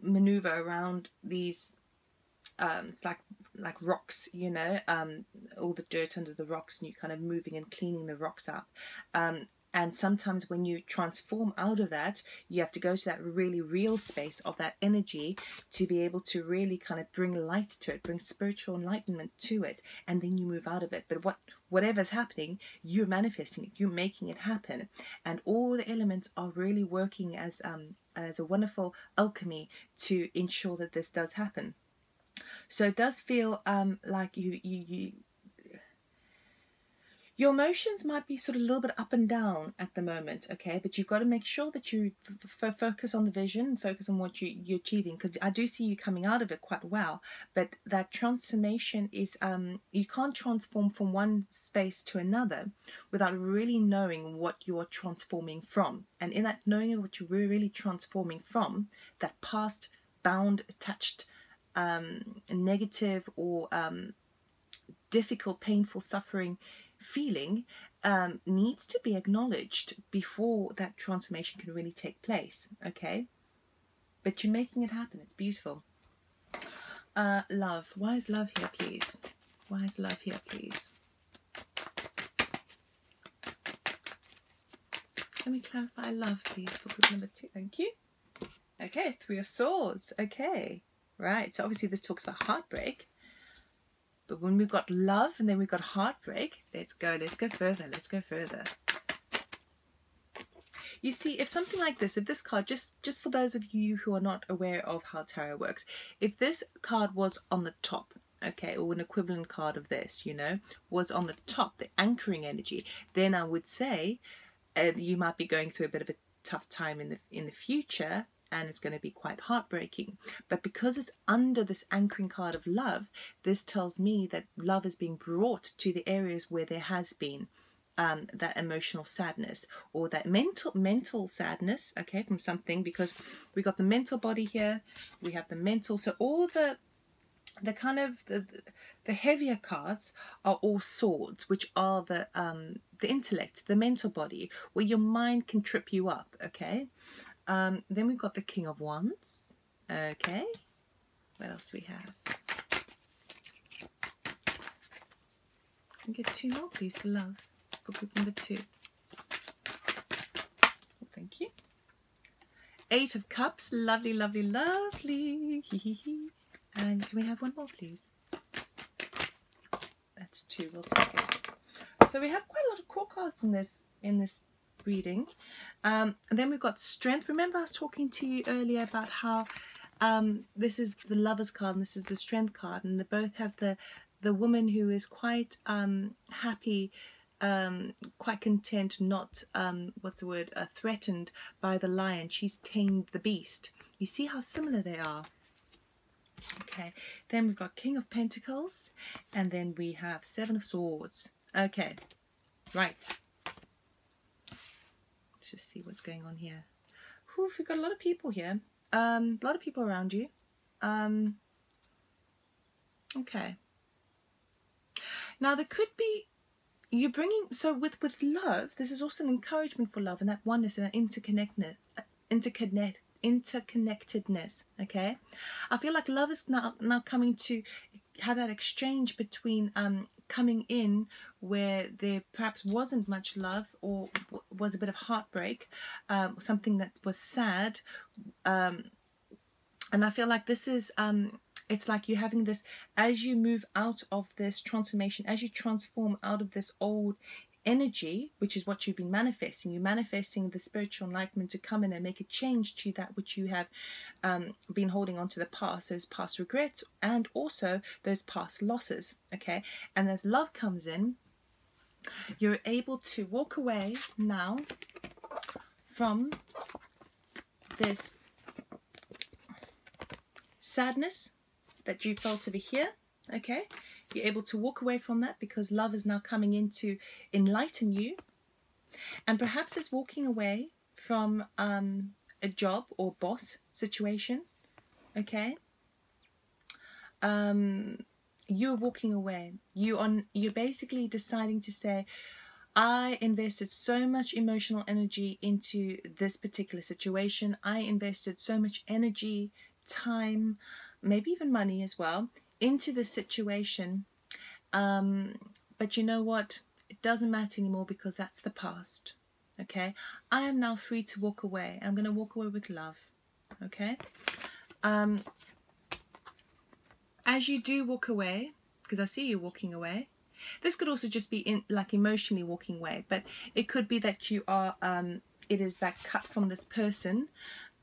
maneuver around these it's like rocks, you know, all the dirt under the rocks, and you kind of moving and cleaning the rocks up, and sometimes when you transform out of that, you have to go to that really real space of that energy to be able to really kind of bring light to it, bring spiritual enlightenment to it, and then you move out of it. But whatever's happening, you're manifesting it, you're making it happen, and all the elements are really working as a wonderful alchemy to ensure that this does happen. So it does feel like your emotions might be sort of a little bit up and down at the moment, okay? But you've got to make sure that you focus on the vision, focus on what you're achieving, because I do see you coming out of it quite well. But that transformation is, you can't transform from one space to another without really knowing what you're transforming from. And in that knowing what you're really transforming from, that past bound, attached, negative or difficult, painful, suffering feeling needs to be acknowledged before that transformation can really take place, okay? But you're making it happen. It's beautiful. Love. Why is love here, please? Why is love here, please? Let me clarify love, please, for group number 2. Thank you. Okay, 3 of Swords. Okay. Right, so obviously this talks about heartbreak, but when we've got love and then we've got heartbreak, let's go further. You see, if something like this, if this card, just for those of you who are not aware of how tarot works, if this card was on the top, okay, or an equivalent card of this, you know, was on the top, the anchoring energy, then I would say you might be going through a bit of a tough time in the future, and it's going to be quite heartbreaking. But because it's under this anchoring card of love, this tells me that love is being brought to the areas where there has been that emotional sadness, or that mental sadness, okay, from something, because we got the mental body here, we have the mental, so all the kind of the heavier cards are all swords, which are the intellect, the mental body, where your mind can trip you up, okay. Then we've got the King of Wands, okay. What else do we have? Can we get 2 more, please, for love, for group number 2? Thank you. 8 of Cups, lovely, lovely, lovely. And can we have 1 more, please? That's 2, we'll take it. So we have quite a lot of core cards in this reading. And then we've got Strength. Remember I was talking to you earlier about how this is the Lover's card and this is the Strength card, and they both have the woman who is quite happy, quite content, not threatened by the lion. She's tamed the beast. You see how similar they are. Okay, then we've got King of Pentacles, and then we have 7 of Swords. Okay, right. Let's just see what's going on here. Whew, we've got a lot of people here. A lot of people around you. Okay. Now there could be, you're bringing, so with love, this is also an encouragement for love and that oneness and that interconnectedness, okay. I feel like love is now coming to have that exchange between coming in where there perhaps wasn't much love, or was a bit of heartbreak, something that was sad, and I feel like this is it's like you're having this, as you move out of this transformation, as you transform out of this old energy, which is what you've been manifesting. You're manifesting the spiritual enlightenment to come in and make a change to that which you have been holding on to, the past, those past regrets, and also those past losses, okay. And as love comes in, you're able to walk away now from this sadness that you felt over here, okay. You're able to walk away from that because love is now coming in to enlighten you. And perhaps it's walking away from a job or boss situation, okay. You're walking away. You're basically deciding to say, I invested so much emotional energy into this particular situation. I invested so much energy, time, maybe even money as well, into this situation, but you know what, it doesn't matter anymore because that's the past, okay. I am now free to walk away. I'm going to walk away with love, okay. As you do walk away, because I see you walking away, this could also just be like emotionally walking away, but it could be that you are it is that cut from this person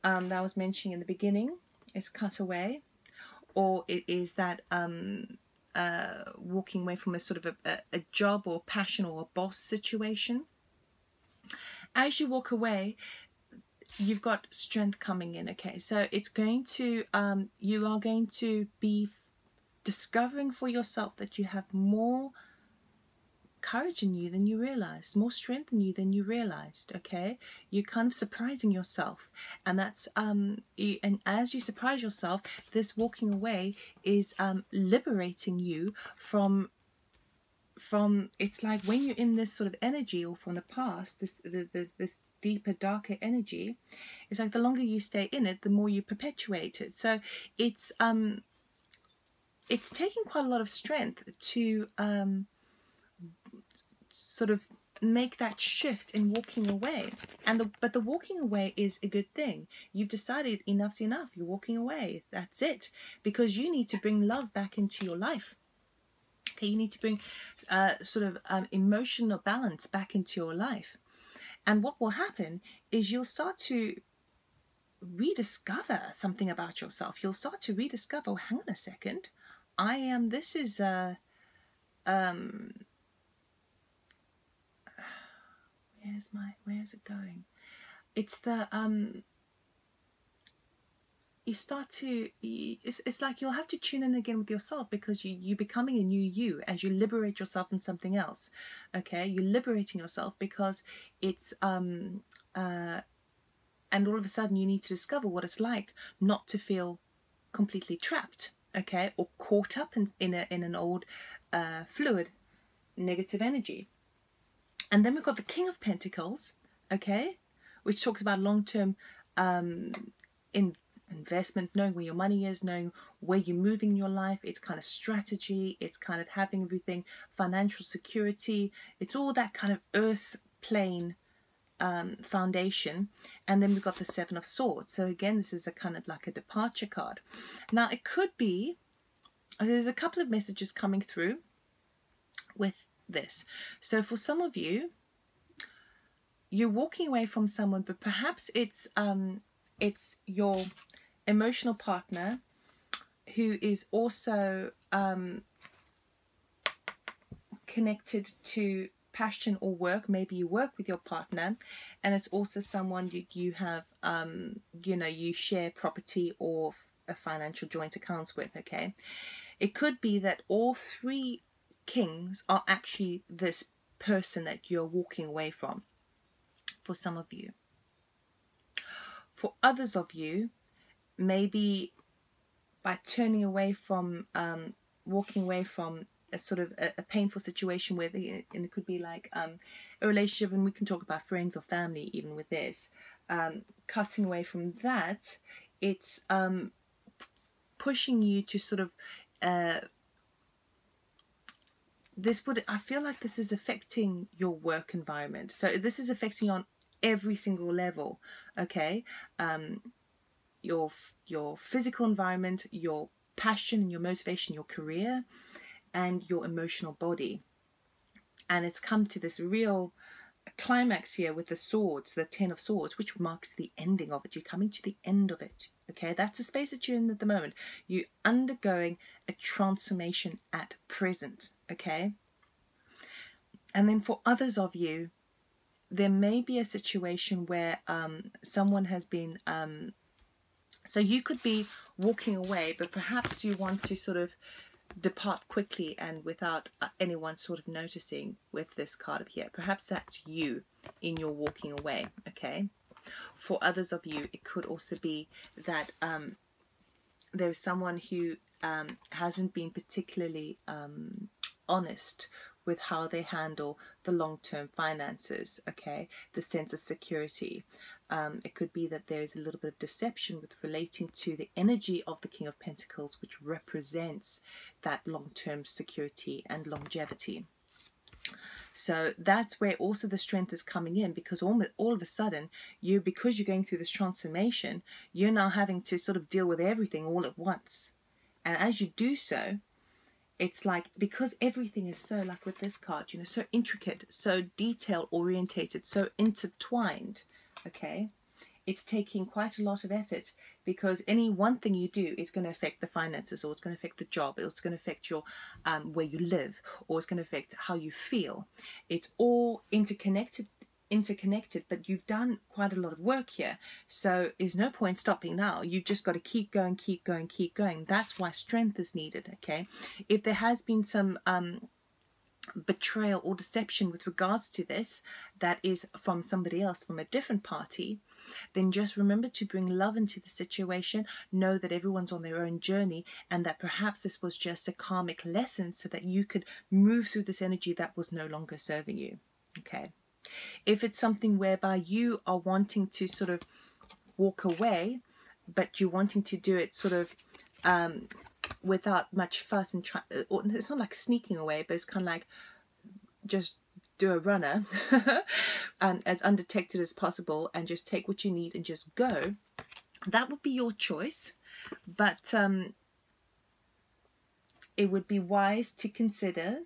that I was mentioning in the beginning, is cut away, or it is that walking away from a sort of a job or passion or a boss situation. As you walk away, you've got strength coming in, okay. So it's going to you are going to be discovering for yourself that you have more courage in you than you realized, more strength in you than you realized, okay. You're kind of surprising yourself, and that's and as you surprise yourself, this walking away is liberating you from it's like when you're in this sort of energy, or from the past, this deeper, darker energy, it's like the longer you stay in it, the more you perpetuate it. So it's taking quite a lot of strength to sort of make that shift in walking away. But the walking away is a good thing. You've decided enough's enough. You're walking away. That's it. Because you need to bring love back into your life. Okay, you need to bring sort of emotional balance back into your life. And what will happen is you'll start to rediscover something about yourself. You'll start to rediscover, oh, hang on a second, I am, this is where's it going? It's the you start to, it's like you'll have to tune in again with yourself, because you're becoming a new you as you liberate yourself from something else. Okay, you're liberating yourself because it's and all of a sudden you need to discover what it's like not to feel completely trapped, okay, or caught up in an old fluid negative energy. And then we've got the King of Pentacles, okay, which talks about long-term investment, knowing where your money is, knowing where you're moving in your life. It's kind of strategy, it's kind of having everything, financial security, it's all that kind of earth plane foundation. And then we've got the Seven of Swords. So again, this is a kind of like a departure card. Now it could be, there's a couple of messages coming through with this. So for some of you, you're walking away from someone, but perhaps it's your emotional partner who is also connected to passion or work. Maybe you work with your partner, and it's also someone you have you know, you share property or a financial joint accounts with. Okay, it could be that all three kings are actually this person that you're walking away from, for some of you. For others of you, maybe by turning away from walking away from a sort of a painful situation with, and it could be like a relationship, and we can talk about friends or family even with this, cutting away from that, it's pushing you to sort of I feel like this is affecting your work environment. So this is affecting you on every single level, okay? Your physical environment, your passion and your motivation, your career, and your emotional body. And it's come to this real climax here with the swords, the Ten of Swords, which marks the ending of it. You're coming to the end of it. Okay, that's the space that you're in at the moment. You're undergoing a transformation at present. Okay, and then for others of you, there may be a situation where someone has been so you could be walking away, but perhaps you want to sort of depart quickly and without anyone sort of noticing with this card up here. Perhaps that's you in your walking away. Okay, for others of you, it could also be that there's someone who hasn't been particularly honest with how they handle the long-term finances, okay, the sense of security. It could be that there's a little bit of deception with relating to the energy of the King of Pentacles, which represents that long-term security and longevity. So that's where also the strength is coming in, because all of a sudden, because you're going through this transformation, you're now having to sort of deal with everything all at once. And as you do so, it's like, because everything is so, like with this card, you know, so intricate, so detail orientated, so intertwined, okay, it's taking quite a lot of effort, because any one thing you do is going to affect the finances, or it's going to affect the job, or it's going to affect your where you live, or it's going to affect how you feel. It's all interconnected, but you've done quite a lot of work here, so there's no point stopping now. You've just got to keep going, keep going, keep going. That's why strength is needed. Okay, if there has been some betrayal or deception with regards to this, that is from somebody else, from a different party, then just remember to bring love into the situation. Know that everyone's on their own journey, and that perhaps this was just a karmic lesson so that you could move through this energy that was no longer serving you. Okay, if it's something whereby you are wanting to sort of walk away, but you're wanting to do it sort of without much fuss, and it's not like sneaking away, but it's kind of like just do a runner as undetected as possible, and just take what you need and just go, that would be your choice. But it would be wise to consider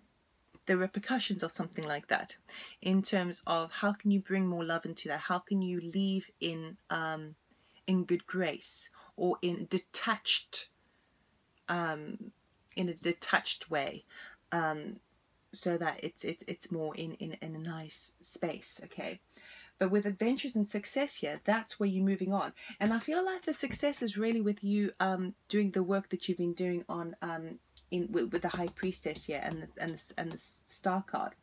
the repercussions of something like that, in terms of how can you bring more love into that, how can you leave in good grace, or in detached in a detached way, so that it's more in a nice space. Okay, But with adventures and success here, that's where you're moving on. And I feel like the success is really with you doing the work that you've been doing on with the High Priestess here and the Star card.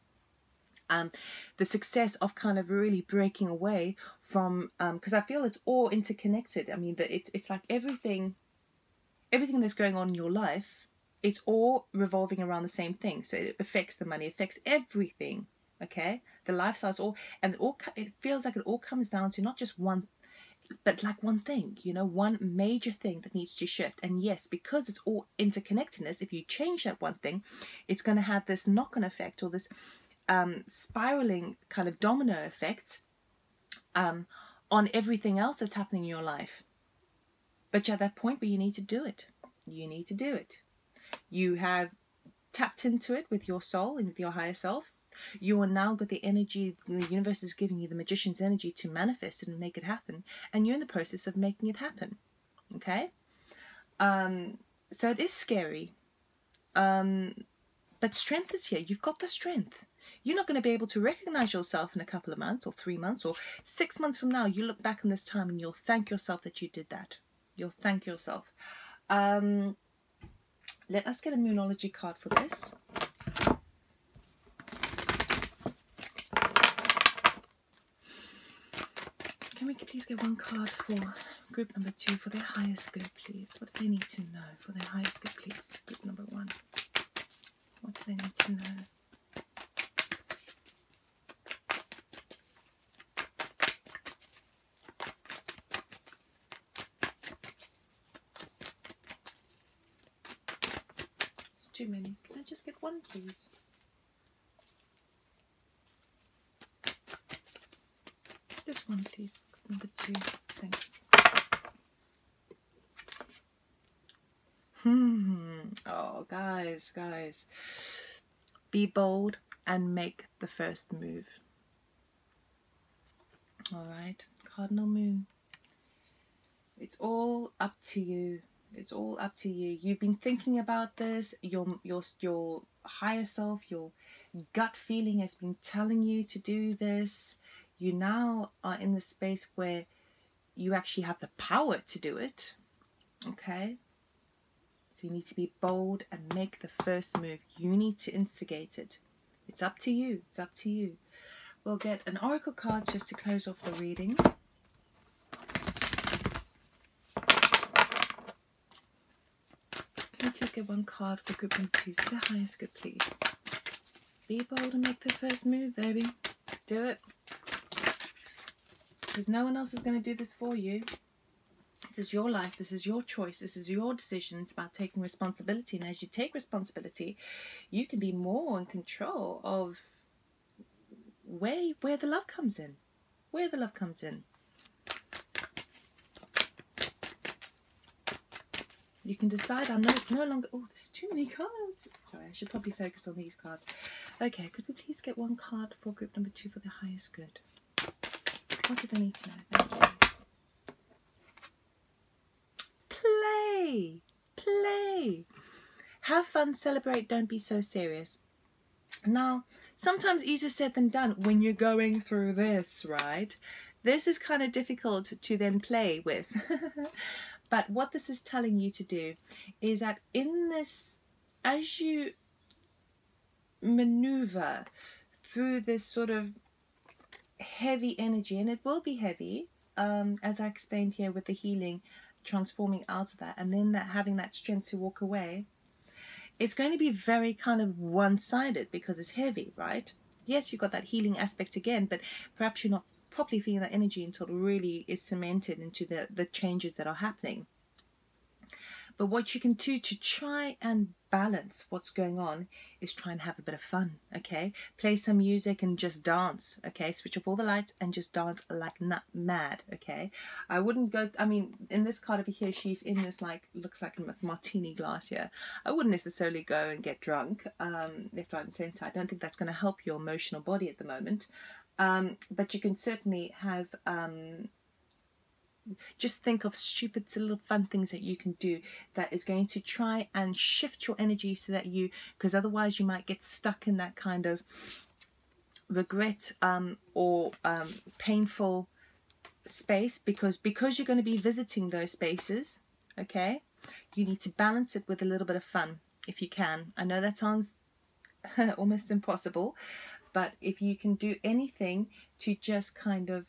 The success of kind of really breaking away from, because I feel it's all interconnected. I mean, that it's like everything that's going on in your life, it's all revolving around the same thing. So it affects the money, affects everything. Okay, the lifestyle's all, and it feels like it all comes down to not just one, but like one thing, you know, one major thing that needs to shift. And yes, because it's all interconnectedness, if you change that one thing, it's going to have this knock-on effect, or this spiraling kind of domino effect on everything else that's happening in your life. But you're at that point where you need to do it. You need to do it. You have tapped into it with your soul and with your higher self. You are now got the energy, the universe is giving you the magician's energy to manifest it and make it happen. And you're in the process of making it happen. Okay? So it is scary. But strength is here. You've got the strength. You're not going to be able to recognize yourself in a couple of months or 3 months or 6 months from now. You look back on this time and you'll thank yourself that you did that. You'll thank yourself. Let us get a Moonology card for this. Can we please get one card for group number 2 for their highest good, please? What do they need to know for their highest good, please? Group number 1. What do they need to know? It's too many. Can I just get one, please? Just one, please. Number 2. Thank you. Oh, guys. Be bold and make the first move. All right. Cardinal Moon. It's all up to you. It's all up to you. You've been thinking about this. Your higher self, your gut feeling has been telling you to do this. You now are in the space where you actually have the power to do it. Okay? So you need to be bold and make the first move. You need to instigate it. It's up to you. It's up to you. We'll get an oracle card just to close off the reading. Can I please get one card for group number 2? So the highest good, please. Be bold and make the first move, baby. Do it. Because no one else is going to do this for you. This is your life. This is your choice. This is your decision. It's about taking responsibility. And as you take responsibility, you can be more in control of where the love comes in. Where the love comes in. You can decide, I'm no longer... Oh, there's too many cards. Sorry, I should probably focus on these cards. Okay, could we please get one card for group number 2 for the highest good? What do they need to know? Thank you. Play. Play. Have fun, celebrate, don't be so serious. Now, sometimes easier said than done when you're going through this, right? This is kind of difficult to then play with. But what this is telling you to do is that in this, as you maneuver through this sort of heavy energy, and it will be heavy, as I explained here with the healing, transforming out of that, and then that having that strength to walk away, it's going to be very kind of one-sided because it's heavy, right? Yes, you've got that healing aspect again, but perhaps you're not properly feeling that energy until it really is cemented into the changes that are happening. But what you can do to try and balance what's going on is try and have a bit of fun, okay? Play some music and just dance, okay? Switch off all the lights and just dance like mad, okay? I wouldn't go, I mean, in this card over here, she's in this, like, looks like a martini glass here. I wouldn't necessarily go and get drunk, left, right, and centre. I don't think that's going to help your emotional body at the moment. But you can certainly have... just think of stupid little fun things that you can do that is going to try and shift your energy so that you, because otherwise you might get stuck in that kind of regret or painful space, because you're going to be visiting those spaces, okay, you need to balance it with a little bit of fun if you can. I know that sounds almost impossible, but if you can do anything to just kind of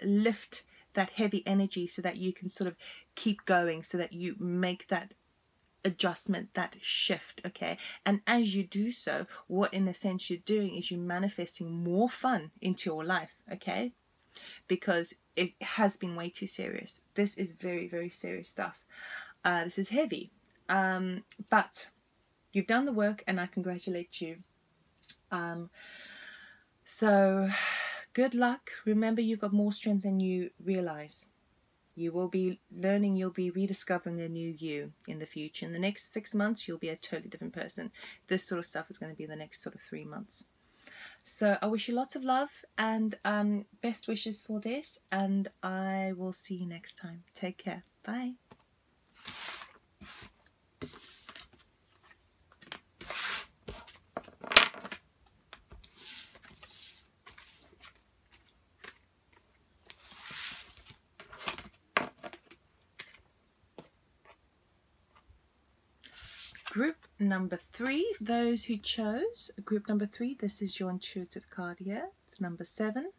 lift that heavy energy so that you can sort of keep going, so that you make that adjustment, that shift, okay. And as you do so, what in a sense you're doing is you're manifesting more fun into your life, okay, because it has been way too serious. This is very, very serious stuff. This is heavy, but you've done the work and I congratulate you. So good luck. Remember, you've got more strength than you realize. You will be learning, you'll be rediscovering a new you in the future. In the next 6 months, you'll be a totally different person. This sort of stuff is going to be the next sort of 3 months. So I wish you lots of love and best wishes for this. And I will see you next time. Take care. Bye. Group number 3, those who chose group number 3, this is your intuitive card here. It's number 7.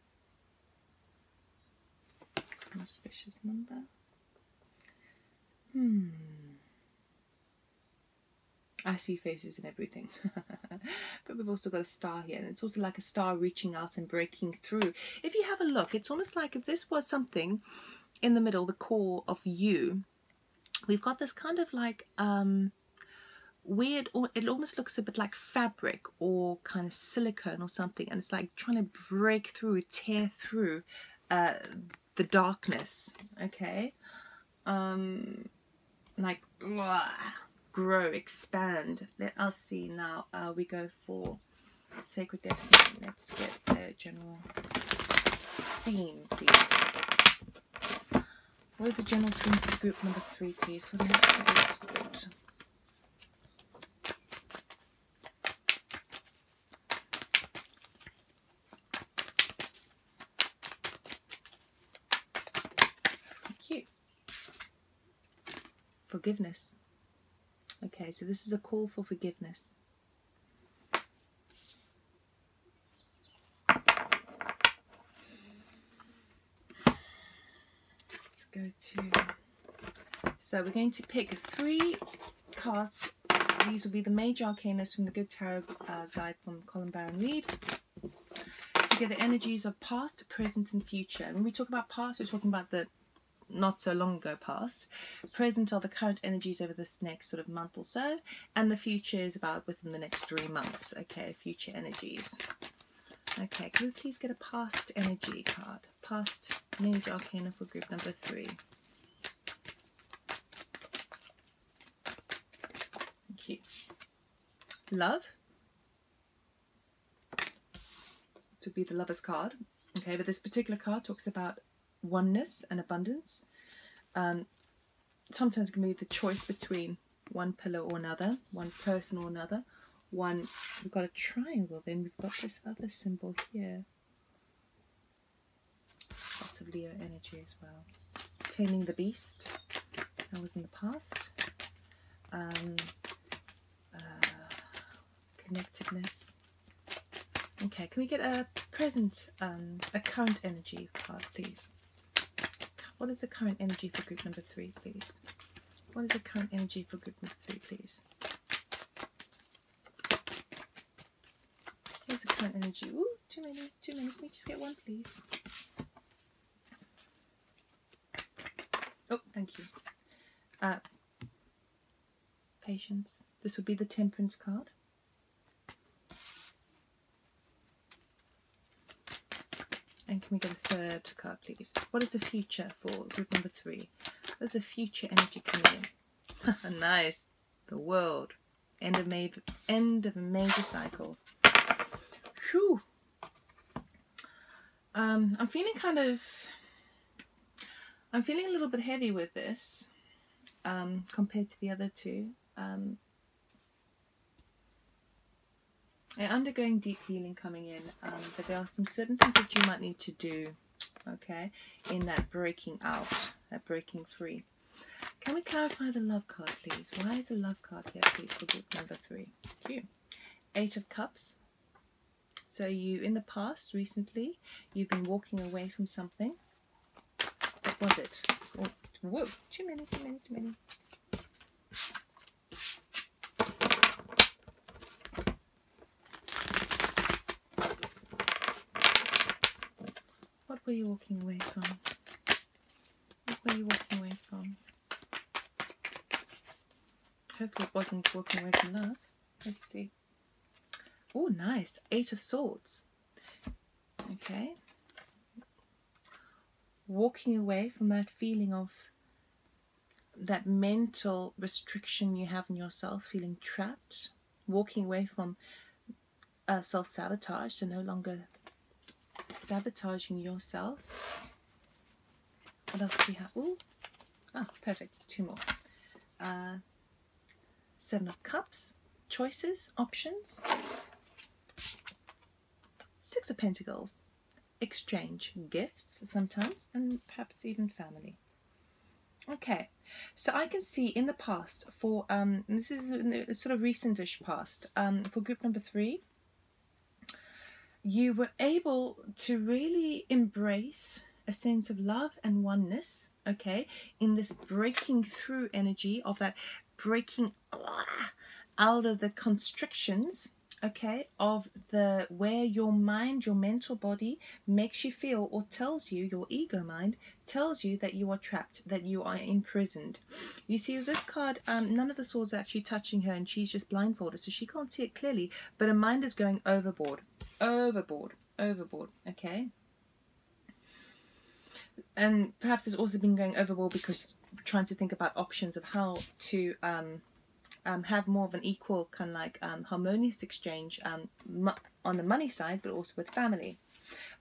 Auspicious number. I see faces and everything. But we've also got a star here, and it's also like a star reaching out and breaking through. If you have a look, it's almost like if this was something in the middle, the core of you, we've got this kind of like weird, or it almost looks a bit like fabric or kind of silicone or something, and it's like trying to break through, tear through the darkness, okay, like grow, expand. Let us see now. We go for Sacred Destiny. Let's get the general theme, please. What is the general theme for group number 3, please? For the escort. Forgiveness. Okay, so this is a call for forgiveness. Let's go to... So we're going to pick 3 cards. These will be the major arcanas from the Good Tarot guide from Colin Baron Reid. To get the energies of past, present and future. And when we talk about past, we're talking about the not so long ago past. Present are the current energies over this next sort of month or so, and the future is about within the next 3 months. Okay, future energies. Okay, can we please get a past energy card? Past major arcana for group number 3. Thank you. Love. To be the Lover's card. Okay, but this particular card talks about oneness and abundance. Sometimes it can be the choice between one pillar or another, one person or another. We've got a triangle, then we've got this other symbol here. Lots of Leo energy as well. Taming the beast, that was in the past. Connectedness. Okay, can we get a present, a current energy card, please? What is the current energy for group number 3, please? What is the current energy for group number 3, please? Here's the current energy. Ooh, too many. Can we just get one, please? Oh, thank you. Patience. This would be the Temperance card. And can we get a 3rd card, please? What is the future for group number 3? What is the future energy coming in? Nice. The World. End of a major cycle. Whew. I'm feeling a little bit heavy with this compared to the other 2. You're undergoing deep healing coming in, but there are some certain things that you might need to do, okay, in that breaking out, that breaking free. Can we clarify the love card, please? Why is the love card here, please, for group number 3? Thank you. 8 of Cups. So you, in the past, recently, you've been walking away from something. What was it? Oh, whoa, too many. What were you walking away from? What were you walking away from? Hopefully it wasn't walking away from love. Let's see. Oh, nice. 8 of Swords. Okay. Walking away from that feeling of that mental restriction you have in yourself, feeling trapped. Walking away from self-sabotage, so no longer sabotaging yourself. What else do we have? Ooh. Ah, perfect. 2 more. 7 of Cups. Choices, options. 6 of Pentacles. Exchange gifts sometimes, and perhaps even family. Okay, so I can see in the past for this is the sort of recentish past, for group number 3, you were able to really embrace a sense of love and oneness, okay, in this breaking through energy of that breaking out of the constrictions, okay, of the where your mind, your mental body makes you feel or tells you, your ego mind tells you that you are trapped, that you are imprisoned. You see this card, none of the swords are actually touching her, and she's just blindfolded, so she can't see it clearly, but her mind is going overboard, okay. And perhaps it's also been going overboard because trying to think about options of how to have more of an equal kind of like harmonious exchange on the money side, but also with family.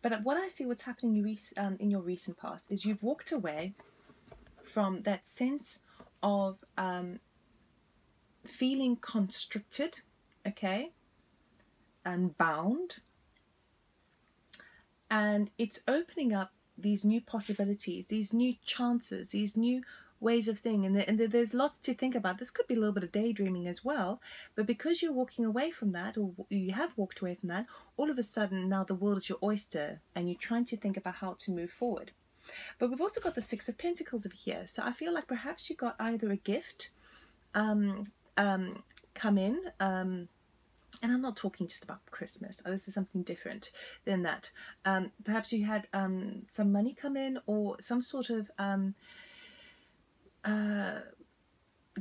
But what I see what's happening in your recent past is you've walked away from that sense of feeling constricted, okay, and bound, and it's opening up these new possibilities, these new chances, these new ways of thinking, and there's lots to think about. This could be a little bit of daydreaming as well, but because you're walking away from that, or you have walked away from that, all of a sudden now the world is your oyster and you're trying to think about how to move forward. But we've also got the 6 of Pentacles over here, so I feel like perhaps you got either a gift come in, and I'm not talking just about Christmas. This is something different than that. Perhaps you had some money come in, or some sort of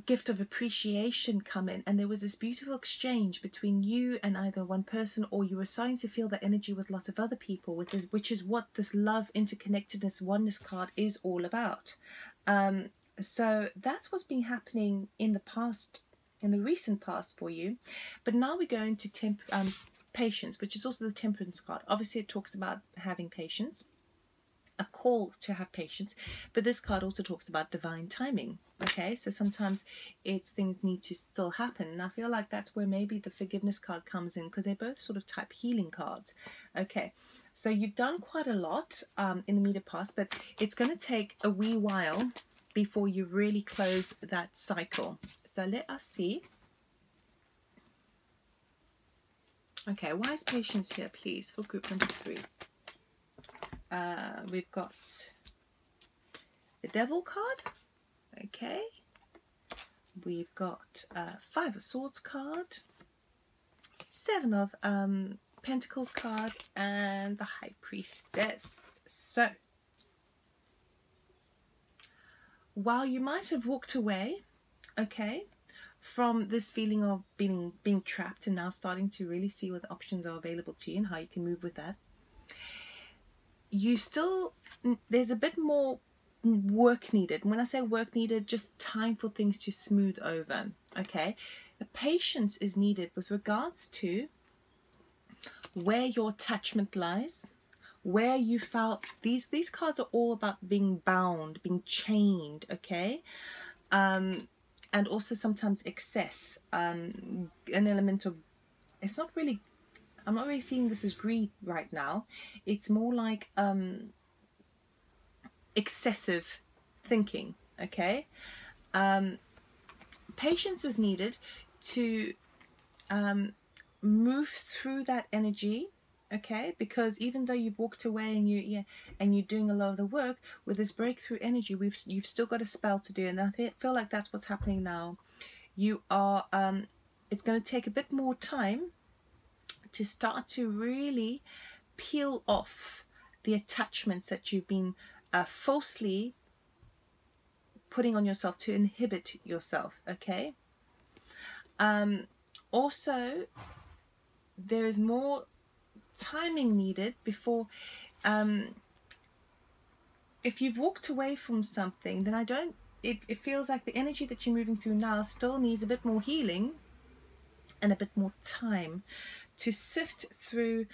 gift of appreciation come in, and there was this beautiful exchange between you and either one person, or you were starting to feel that energy with lots of other people, which is what this love, interconnectedness, oneness card is all about. So that's what's been happening in the past, in the recent past for you. But now we're going to patience, which is also the Temperance card. Obviously it talks about having patience, a call to have patience, but this card also talks about divine timing, okay? So sometimes it's things need to still happen, and I feel like that's where maybe the forgiveness card comes in, because they're both sort of type healing cards. Okay, so you've done quite a lot in the immediate past, but it's going to take a wee while before you really close that cycle. So let us see. Okay, why is patience here, please, for group number 3? We've got the Devil card, okay. We've got 5 of Swords card, 7 of Pentacles card, and the High Priestess. So, while you might have walked away, okay, from this feeling of being trapped, and now starting to really see what the options are available to you and how you can move with that, you still, there's a bit more work needed. When I say work needed, just time for things to smooth over, okay? The patience is needed with regards to where your attachment lies, where you felt, these cards are all about being bound, being chained, okay? And also sometimes excess, an element of, it's not really I'm not really seeing this as greed right now. It's more like excessive thinking. Okay, patience is needed to move through that energy. Okay, because even though you've walked away and you're doing a lot of the work with this breakthrough energy, you've still got a spell to do, and I feel like that's what's happening now. You are it's going to take a bit more time to start to really peel off the attachments that you've been falsely putting on yourself to inhibit yourself. Okay, also there is more timing needed before if you've walked away from something, then it feels like the energy that you're moving through now still needs a bit more healing and a bit more time to sift through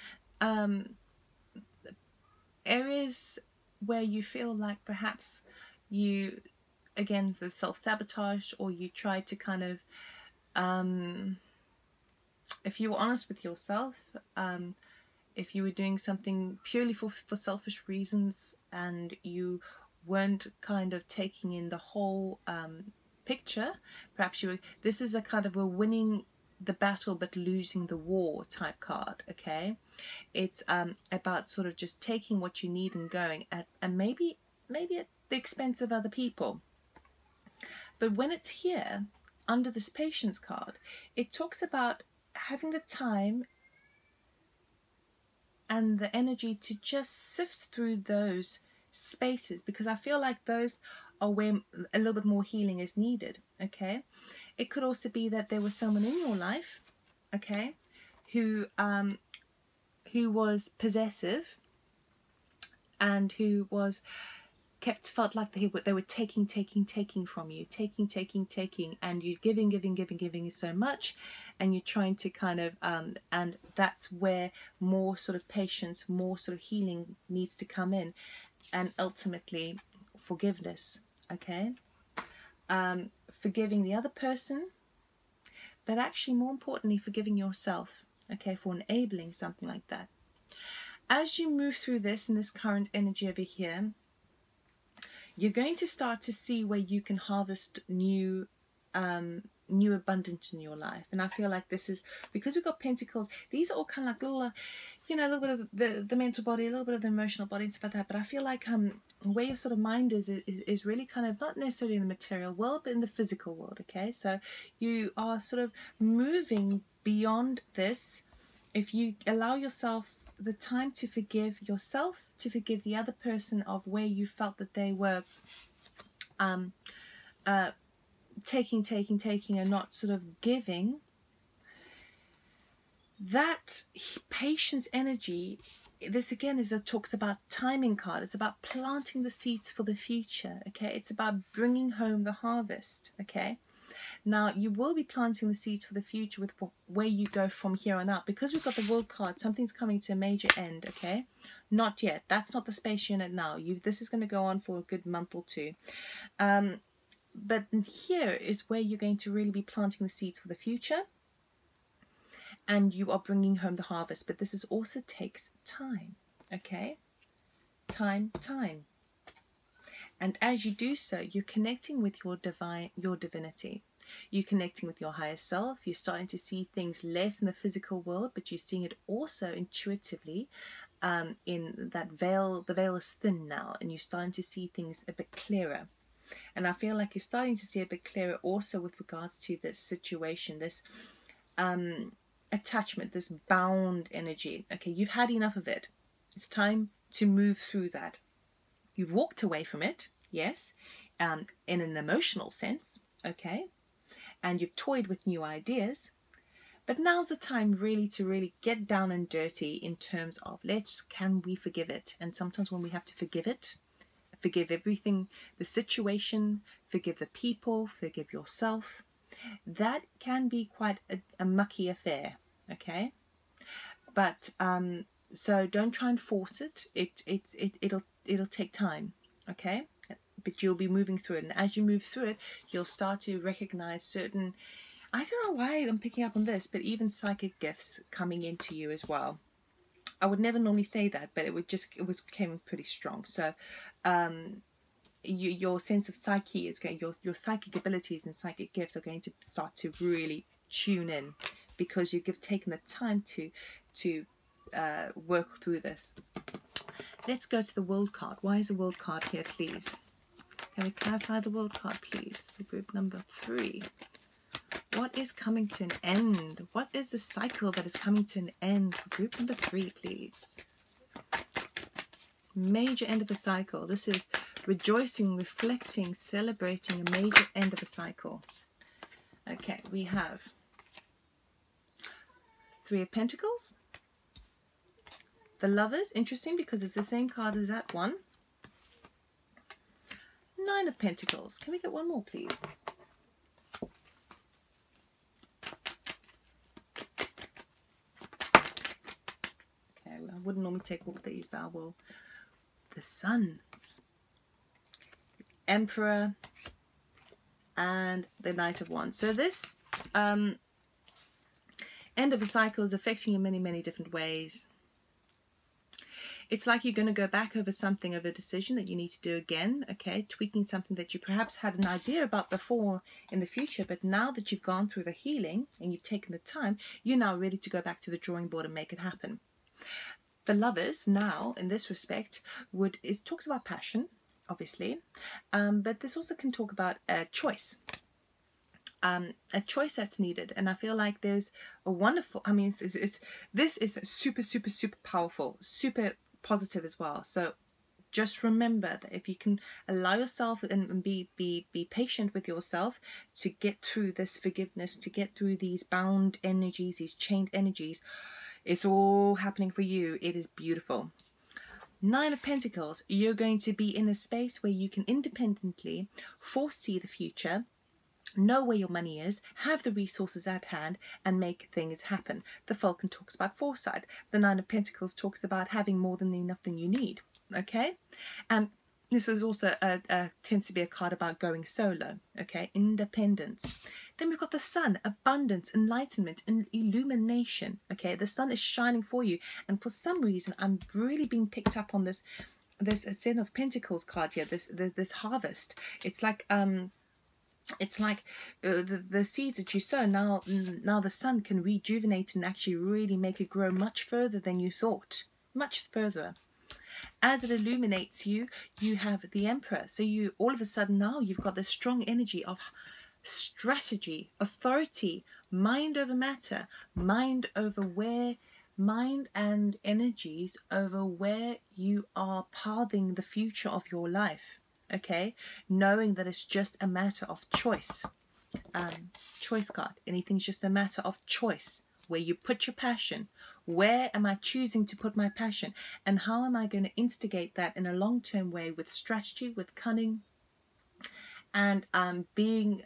areas where you feel like perhaps you, again, the self-sabotage, or you try to kind of if you were honest with yourself, if you were doing something purely for selfish reasons and you weren't kind of taking in the whole picture, perhaps this is a kind of a winning the battle but losing the war type card. Okay, it's about sort of just taking what you need and going and maybe at the expense of other people. But when it's here under this patience card, it talks about having the time and the energy to just sift through those spaces, because I feel like those are where a little bit more healing is needed. Okay, it could also be that there was someone in your life, okay, who was possessive and who felt like they were taking from you, taking, and you're giving so much, and you're trying to kind of and that's where more sort of patience, more sort of healing needs to come in, and ultimately forgiveness. Okay, forgiving the other person, but actually more importantly forgiving yourself, okay, for enabling something like that. As you move through this in this current energy over here, you're going to start to see where you can harvest new abundance in your life. And I feel like this is because we've got pentacles, these are all kind of like little a little bit of the mental body, a little bit of the emotional body and stuff like that. But I feel like where your sort of mind is really kind of not necessarily in the material world, but in the physical world. Okay, so you are sort of moving beyond this if you allow yourself the time to forgive yourself, to forgive the other person of where you felt that they were taking and not sort of giving. That patience energy, this again talks about timing card. It's about planting the seeds for the future. Okay, it's about bringing home the harvest. Okay, now you will be planting the seeds for the future with where you go from here on out, because we've got the World card. Something's coming to a major end. Okay, not yet. That's not the space you're in now. This is going to go on for a good month or two. But here is where you're going to really be planting the seeds for the future, and you are bringing home the harvest. But this also takes time. Okay, time. And as you do so, you're connecting with your divinity. You're connecting with your higher self. You're starting to see things less in the physical world, but you're seeing it also intuitively in that veil. The veil is thin now, and you're starting to see things a bit clearer. And I feel like you're starting to see a bit clearer also with regards to this situation, this attachment, this bound energy. Okay, you've had enough of it. It's time to move through that. You've walked away from it, yes, in an emotional sense, okay, and you've toyed with new ideas, but now's the time really to get down and dirty in terms of can we forgive it? And sometimes when we have to forgive it, forgive everything, the situation, forgive the people, forgive yourself, that can be quite a mucky affair, okay? But so don't try and force it. It'll take time, okay? But you'll be moving through it, and as you move through it, you'll start to recognize certain I don't know why I'm picking up on this, but even psychic gifts coming into you as well. I would never normally say that, but came pretty strong. So your sense of psyche is going, your psychic abilities and psychic gifts are going to start to really tune in, because you've taken the time to work through this. Let's go to the World card. Why is the World card here, please? Can we clarify the World card, please, for group number 3? What is coming to an end? What is the cycle that is coming to an end for group number 3, please? Major end of a cycle. This is rejoicing, reflecting, celebrating a major end of a cycle. Okay, we have 3 of Pentacles. The Lovers, interesting because it's the same card as that one. 9 of Pentacles. Can we get one more, please? Okay, well, I wouldn't normally take all of these, but I will. The Sun, Emperor, and the Knight of Wands. So this end of a cycle is affecting you in many, many different ways. It's like you're going to go back over something, over a decision that you need to do again, okay? Tweaking something that you perhaps had an idea about before in the future, but now that you've gone through the healing and you've taken the time, you're now ready to go back to the drawing board and make it happen. The Lovers now, in this respect, talks about passion, obviously, but this also can talk about a choice. A choice that's needed, and I feel like there's a wonderful, I mean, this is super, super, super powerful, super positive as well. So just remember that if you can allow yourself and be patient with yourself to get through this forgiveness, to get through these bound energies, these chained energies, it's all happening for you. It is beautiful. 9 of Pentacles, you're going to be in a space where you can independently foresee the future, know where your money is, have the resources at hand, and make things happen. The Falcon talks about foresight. The 9 of Pentacles talks about having more than enough than you need. Okay? And this is also tends to be a card about going solo. Okay? Independence. Then we've got the Sun, abundance, enlightenment, and illumination. Okay? The sun is shining for you. And for some reason, I'm really being picked up on this Ten of Pentacles card here, this harvest. It's like the seeds that you sow, now the sun can rejuvenate and actually really make it grow much further than you thought, much further. As it illuminates you, you have the Emperor. So you all of a sudden now you've got this strong energy of strategy, authority, mind over matter, mind and energies over where you are pathing the future of your life. Okay, knowing that it's just a matter of choice. Choice card. Anything's just a matter of choice. Where you put your passion. Where am I choosing to put my passion? And how am I going to instigate that in a long-term way with strategy, with cunning, and being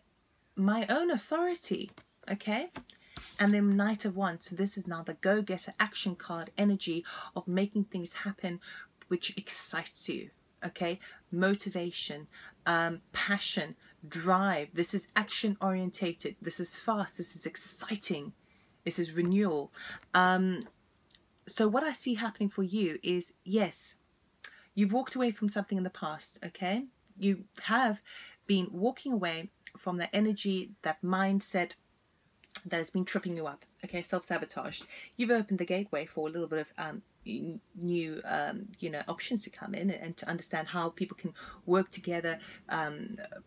my own authority. Okay. And then Knight of Wands. So this is now the go-getter action card energy of making things happen, which excites you. Okay, motivation, passion, drive. This is action orientated. This is fast. This is exciting. This is renewal. So what I see happening for you is, yes, you've walked away from something in the past. Okay, you have been walking away from that energy, that mindset that has been tripping you up. Okay, self-sabotage. You've opened the gateway for a little bit of new options to come in, and to understand how people can work together,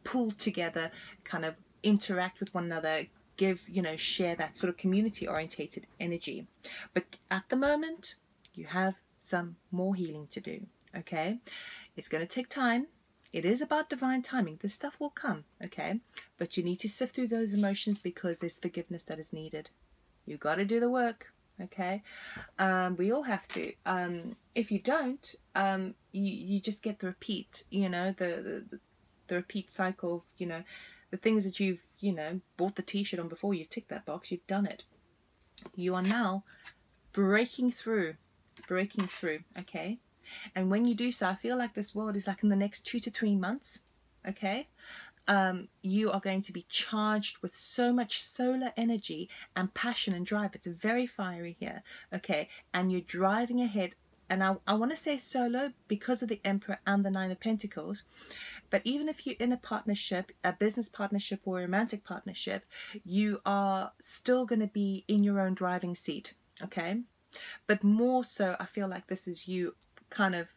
pull together, kind of interact with one another, give, share that sort of community orientated energy. But at the moment you have some more healing to do. Okay, it's going to take time. It is about divine timing. This stuff will come. Okay, but you need to sift through those emotions, because there's forgiveness that is needed. You got to do the work. Okay, we all have to. If you don't, you just get the repeat. The repeat cycle of the things that you've bought the T-shirt on before. You tick that box. You've done it. You are now breaking through. Okay, and when you do so, I feel like this world is like in the next 2 to 3 months. Okay, you are going to be charged with so much solar energy and passion and drive. It's very fiery here, okay? And you're driving ahead. And I want to say solo because of the Emperor and the Nine of Pentacles. But even if you're in a partnership, a business partnership or a romantic partnership, you are still going to be in your own driving seat, okay? But more so, I feel like this is you kind of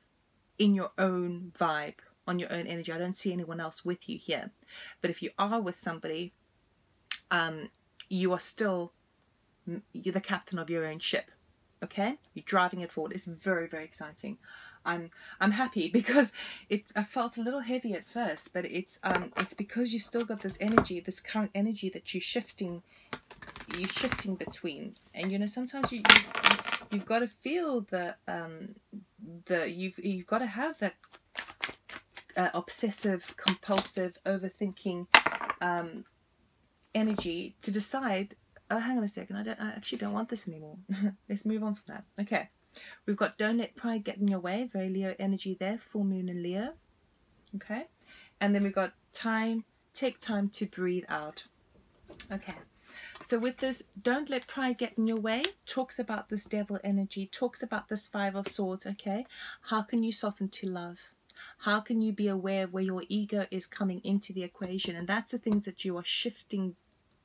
in your own vibe, on your own energy. I don't see anyone else with you here. But if you are with somebody, you are still, you're the captain of your own ship, okay? You're driving it forward. It's very, very exciting. I'm happy because I felt a little heavy at first, but it's because you still got this energy, this current energy that you're shifting between. And you know, sometimes you've got to feel you've got to have that obsessive compulsive overthinking energy to decide, oh, hang on a second, I actually don't want this anymore. Let's move on from that. Okay, we've got don't let pride get in your way, very Leo energy there, full moon in Leo. Okay, and then we've got take time to breathe out. Okay, so with this, don't let pride get in your way, talks about this devil energy, talks about this Five of Swords. Okay, how can you soften to love? How can you be aware where your ego is coming into the equation? And that's the things that you are shifting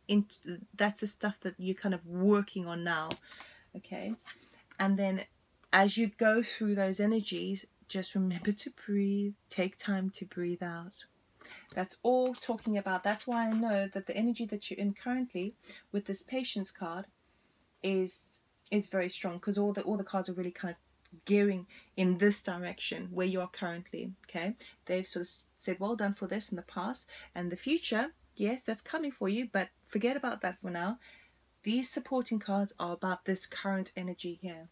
into. That's the stuff that you're kind of working on now. Okay, and then as you go through those energies, just remember to breathe. Take time to breathe out. That's all talking about. That's why I know that the energy that you're in currently with this patience card is very strong, because all the cards are really kind of gearing in this direction where you are currently. Okay, they've sort of said well done for this in the past, and the future, yes, that's coming for you, but forget about that for now. These supporting cards are about this current energy here.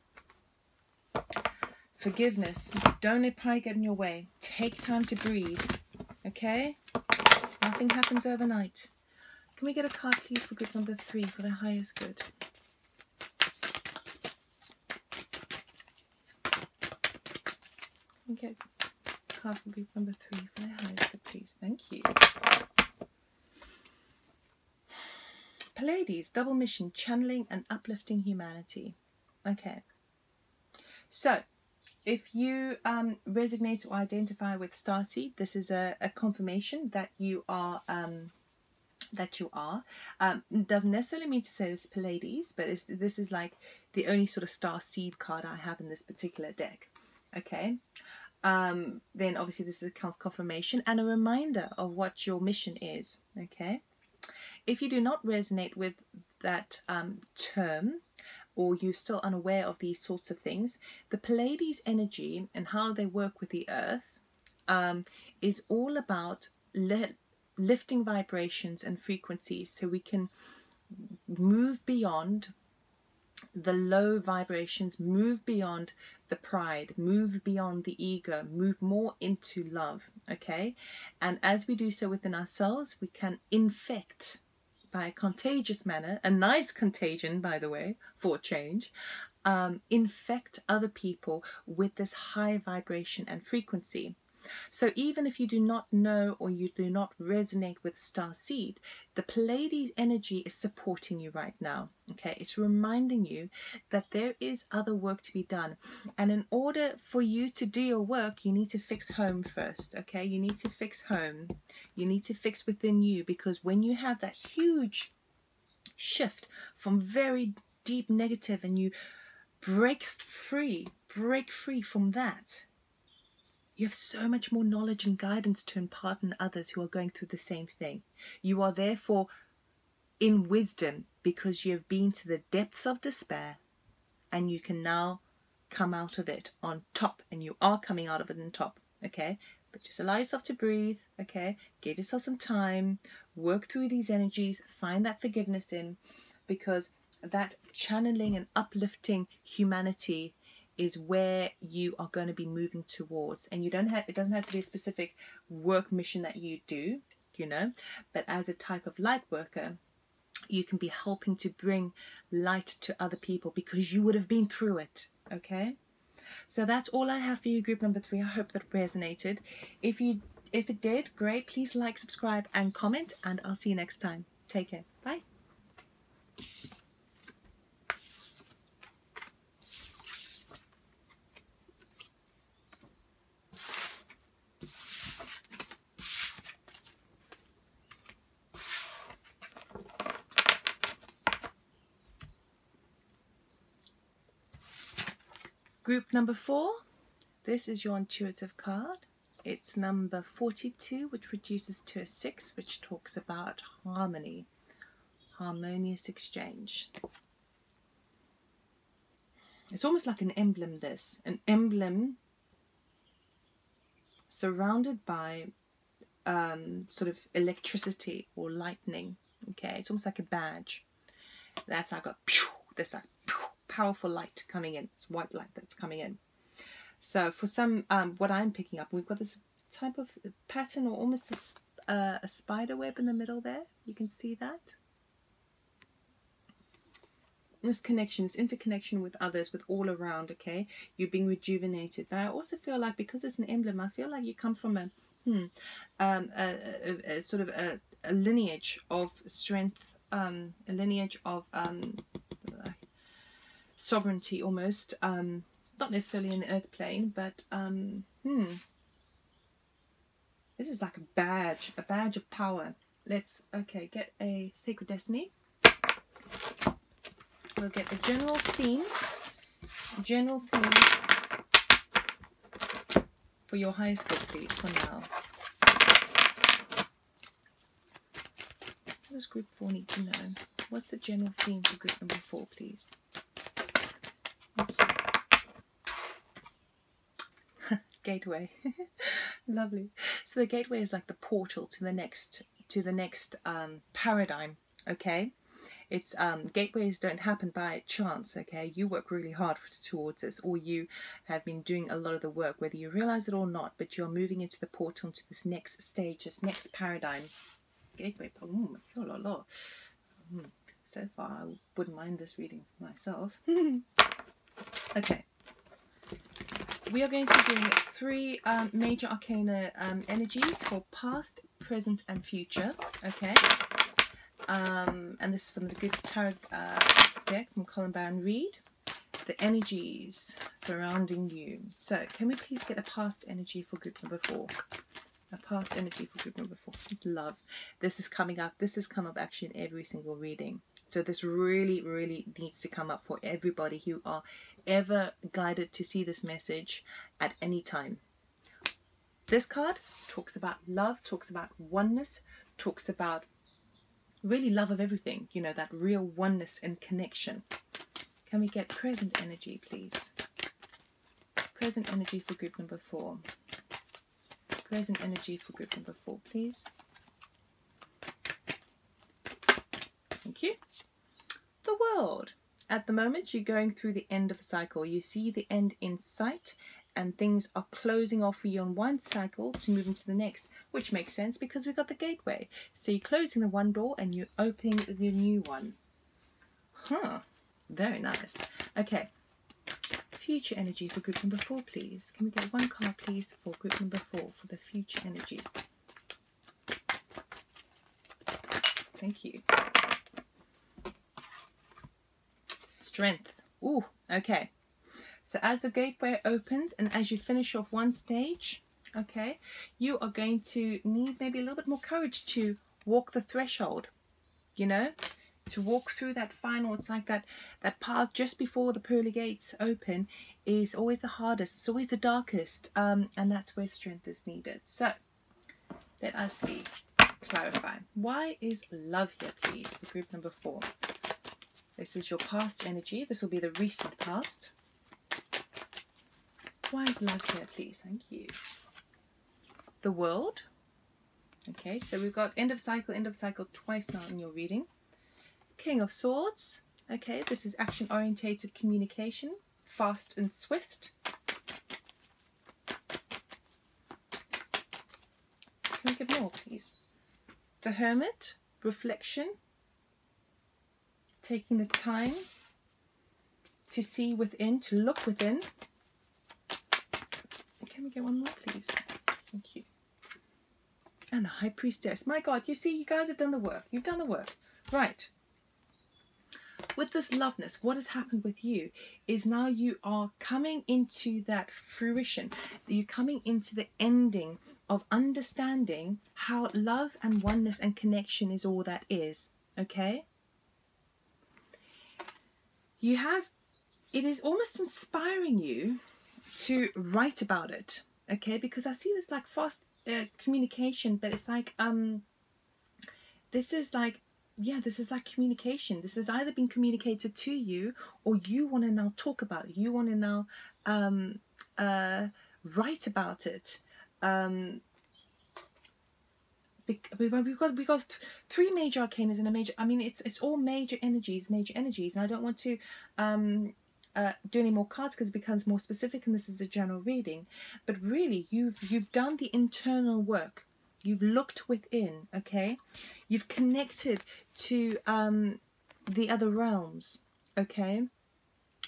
Forgiveness. Don't let pride get in your way. Take time to breathe. Okay, nothing happens overnight. Can we get a card please for group number 3 for the highest good? Can we get a card for group number 3 for the highest good, please? Thank you. Pleiades, double mission, channeling and uplifting humanity. Okay, so if you resonate or identify with Starseed, this is a confirmation that you are. It doesn't necessarily mean to say it's Pleiades, but this is like the only sort of Starseed card I have in this particular deck. Okay, then obviously this is a confirmation and a reminder of what your mission is. Okay, if you do not resonate with that term, or you're still unaware of these sorts of things, the Pleiades energy and how they work with the earth is all about lifting vibrations and frequencies so we can move beyond the low vibrations, move beyond the pride, move beyond the ego, move more into love. Okay, and as we do so within ourselves, we can infect by a contagious manner, a nice contagion, by the way, for a change, infect other people with this high vibration and frequency. So even if you do not know or you do not resonate with Starseed, the Pleiades energy is supporting you right now. Okay, it's reminding you that there is other work to be done, and in order for you to do your work, you need to fix home first. Okay, you need to fix home. You need to fix within you, because when you have that huge shift from very deep negative and you break free from that, you have so much more knowledge and guidance to impart on others who are going through the same thing. You are therefore in wisdom because you have been to the depths of despair, and you can now come out of it on top, and you are coming out of it on top. Okay, but just allow yourself to breathe. Okay, give yourself some time, work through these energies, find that forgiveness in, because that channeling and uplifting humanity is where you are going to be moving towards. And you don't have, it doesn't have to be a specific work mission that you do, you know, but as a type of light worker, you can be helping to bring light to other people because you would have been through it. Okay, so that's all I have for you, group number 3. I hope that resonated. If you If it did, great. Please like, subscribe, and comment, and I'll see you next time. Take care. Bye. Group number 4, this is your intuitive card. It's number 42, which reduces to a 6, which talks about harmony, harmonious exchange. It's almost like an emblem, this. An emblem surrounded by sort of electricity or lightning. Okay, it's almost like a badge. That's like a this like powerful light coming in. It's white light that's coming in. So for some, what I'm picking up, we've got this type of pattern, or almost a spider web in the middle there. You can see that. This connection, this interconnection with others, with all around. Okay, you're being rejuvenated. But I also feel like, because it's an emblem, I feel like you come from a sort of a lineage of strength, a lineage of sovereignty, almost, not necessarily in the earth plane, but this is like a badge of power. Let's get a sacred destiny. We'll get the general theme for your high school, please, for now. What does group 4 need to know? What's the general theme for group number 4, please? Gateway. Lovely. So the gateway is like the portal to the next paradigm. Okay, it's gateways don't happen by chance. Okay, you work really hard towards this, or you have been doing a lot of the work, whether you realize it or not, but you're moving into the portal, into this next stage, this next paradigm. Gateway. So far I wouldn't mind this reading for myself. Okay, we are going to be doing 3 major arcana energies for past, present, and future. Okay, and this is from the Good Tarot deck from Colin Baron Reid. The energies surrounding you. So, can we please get a past energy for group number 4? A past energy for group number 4. Love. This is coming up. This has come up actually in every single reading. So this really, really needs to come up for everybody who are ever guided to see this message at any time. This card talks about love, talks about oneness, talks about really love of everything. You know, that real oneness and connection. Can we get present energy, please? Present energy for group number 4. Present energy for group number 4, please. Thank you. The world. At the moment, you're going through the end of a cycle. You see the end in sight, and things are closing off for you on one cycle to move into the next, which makes sense because we've got the gateway. So you're closing the one door and you're opening the new one. Huh. Very nice. Okay. Future energy for group number 4, please. Can we get 1 card, please, for group number 4 for the future energy? Thank you. Strength. Ooh, okay. So as the gateway opens and as you finish off one stage, okay, you are going to need maybe a little bit more courage to walk the threshold, you know, to walk through that final, it's like that path just before the pearly gates open is always the hardest, it's always the darkest, and that's where strength is needed. So let us see, clarify, why is love here, please, for group number 4? This is your past energy. This will be the recent past. Why is love here, please? Thank you. The world. Okay, so we've got end of cycle twice now in your reading. King of Swords. Okay, this is action-orientated communication, fast and swift. Can we get more, please? The Hermit. Reflection. Taking the time to see within, to look within. Can we get one more, please? Thank you. And the High Priestess. My God, you see, you guys have done the work. You've done the work. Right. With this loveness, what has happened with you is now you are coming into that fruition. You're coming into the ending of understanding how love and oneness and connection is all that is. Okay? You have, it is almost inspiring you to write about it. Okay? Because I see this like fast communication, but it's like, this is like, yeah, this is like communication. This has either been communicated to you, or you want to now talk about it. You want to now write about it. We've got three major arcanas and a major. I mean, it's all major energies, and I don't want to do any more cards because it becomes more specific, and this is a general reading. But really, you've done the internal work. You've looked within, okay? You've connected to the other realms, okay?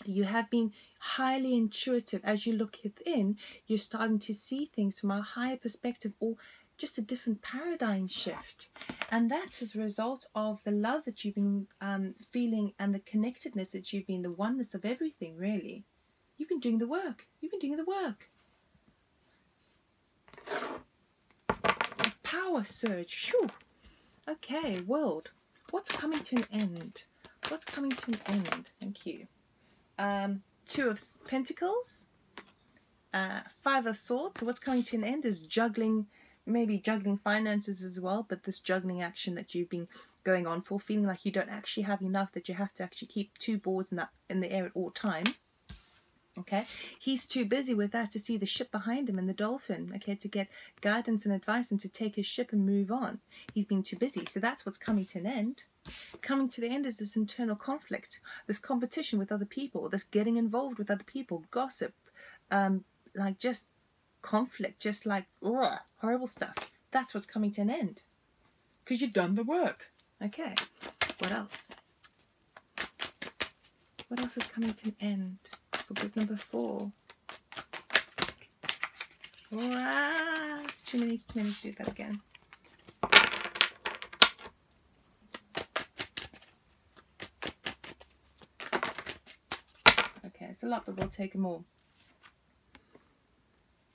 You have been highly intuitive. As you look within, you're starting to see things from a higher perspective, or just a different paradigm shift. And that's as a result of the love that you've been feeling, and the connectedness that you've been, the oneness of everything, really. You've been doing the work. You've been doing the work. Power surge. Shoo. Okay, world. What's coming to an end? What's coming to an end? Thank you. Two of Pentacles. Five of Swords. So what's coming to an end is juggling, maybe juggling finances as well, but this juggling action that you've been going on for, feeling like you don't actually have enough, that you have to actually keep two balls in the air at all time. Okay, he's too busy with that to see the ship behind him and the dolphin, okay, to get guidance and advice and to take his ship and move on. He's been too busy. So that's what's coming to an end. Coming to the end is this internal conflict, this competition with other people, this getting involved with other people, gossip, like just conflict, just like ugh, horrible stuff. That's what's coming to an end. Because you've done the work. Okay, what else? What else is coming to an end? For book number 4. Wow, it's too many to do that again. Okay, it's a lot, but we'll take them all.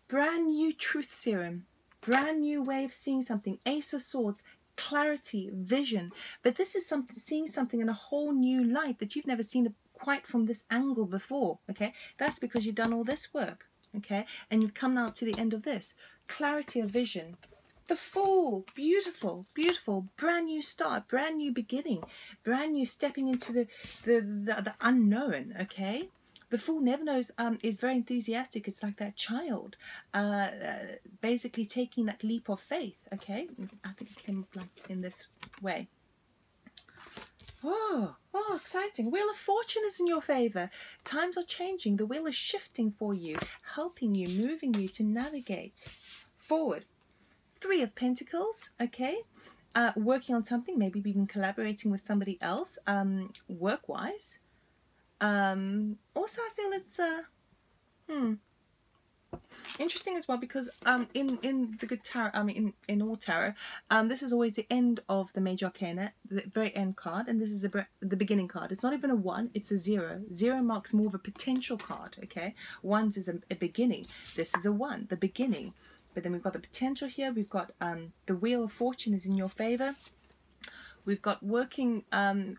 Brand new truth serum. Brand new way of seeing something. Ace of Swords. Clarity, vision. But this is something, seeing something in a whole new light that you've never seen quite from this angle before, okay? That's because you've done all this work, okay? And you've come now to the end of this. Clarity of vision. The Fool, beautiful, beautiful, brand new start, brand new beginning, brand new stepping into the unknown, okay? The Fool never knows, is very enthusiastic. It's like that child, basically taking that leap of faith, okay? I think it came up like in this way. Oh, exciting. Wheel of Fortune is in your favour. Times are changing. The wheel is shifting for you, helping you, moving you to navigate forward. 3 of Pentacles, okay? Working on something, maybe even collaborating with somebody else, work-wise. Also, I feel it's, interesting as well, because in the good tarot, I mean in all tarot, this is always the end of the major arcana, the very end card, and this is the beginning card. It's not even a 1, it's a 0. 0 marks more of a potential card, okay? 1s is a beginning. This is a 1, the beginning. But then we've got the potential here. We've got the Wheel of Fortune is in your favor. We've got working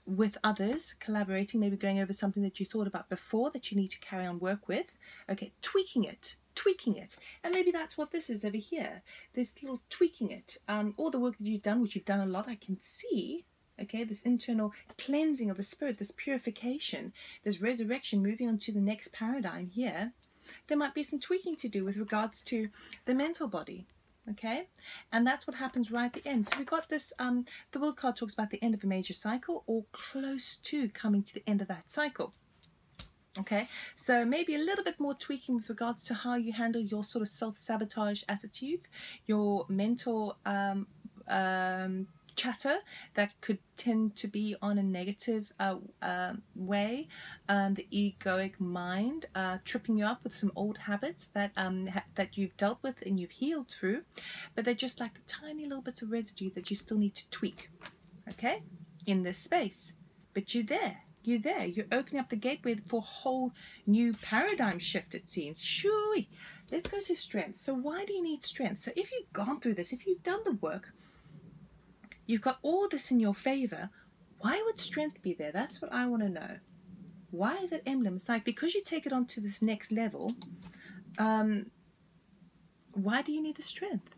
with others, collaborating, maybe going over something that you thought about before that you need to carry on work with. Okay, tweaking it. And maybe that's what this is over here. This little tweaking it. All the work that you've done, which you've done a lot, I can see. Okay, this internal cleansing of the spirit, this purification, this resurrection, moving on to the next paradigm here. There might be some tweaking to do with regards to the mental body. Okay, and that's what happens right at the end. So we got this, the World card talks about the end of a major cycle, or close to coming to the end of that cycle. Okay, so maybe a little bit more tweaking with regards to how you handle your sort of self-sabotage attitudes, your mental chatter that could tend to be on a negative way, the egoic mind tripping you up with some old habits that that you've dealt with and you've healed through, but they're just like the tiny little bits of residue that you still need to tweak, okay, in this space. But you're there. You're opening up the gateway for a whole new paradigm shift, it seems. Shooey. Let's go to strength. So why do you need strength? So if you've gone through this, if you've done the work, you've got all this in your favor, why would strength be there? That's what I want to know. Why is it emblem? It's like, because you take it on to this next level, why do you need the strength?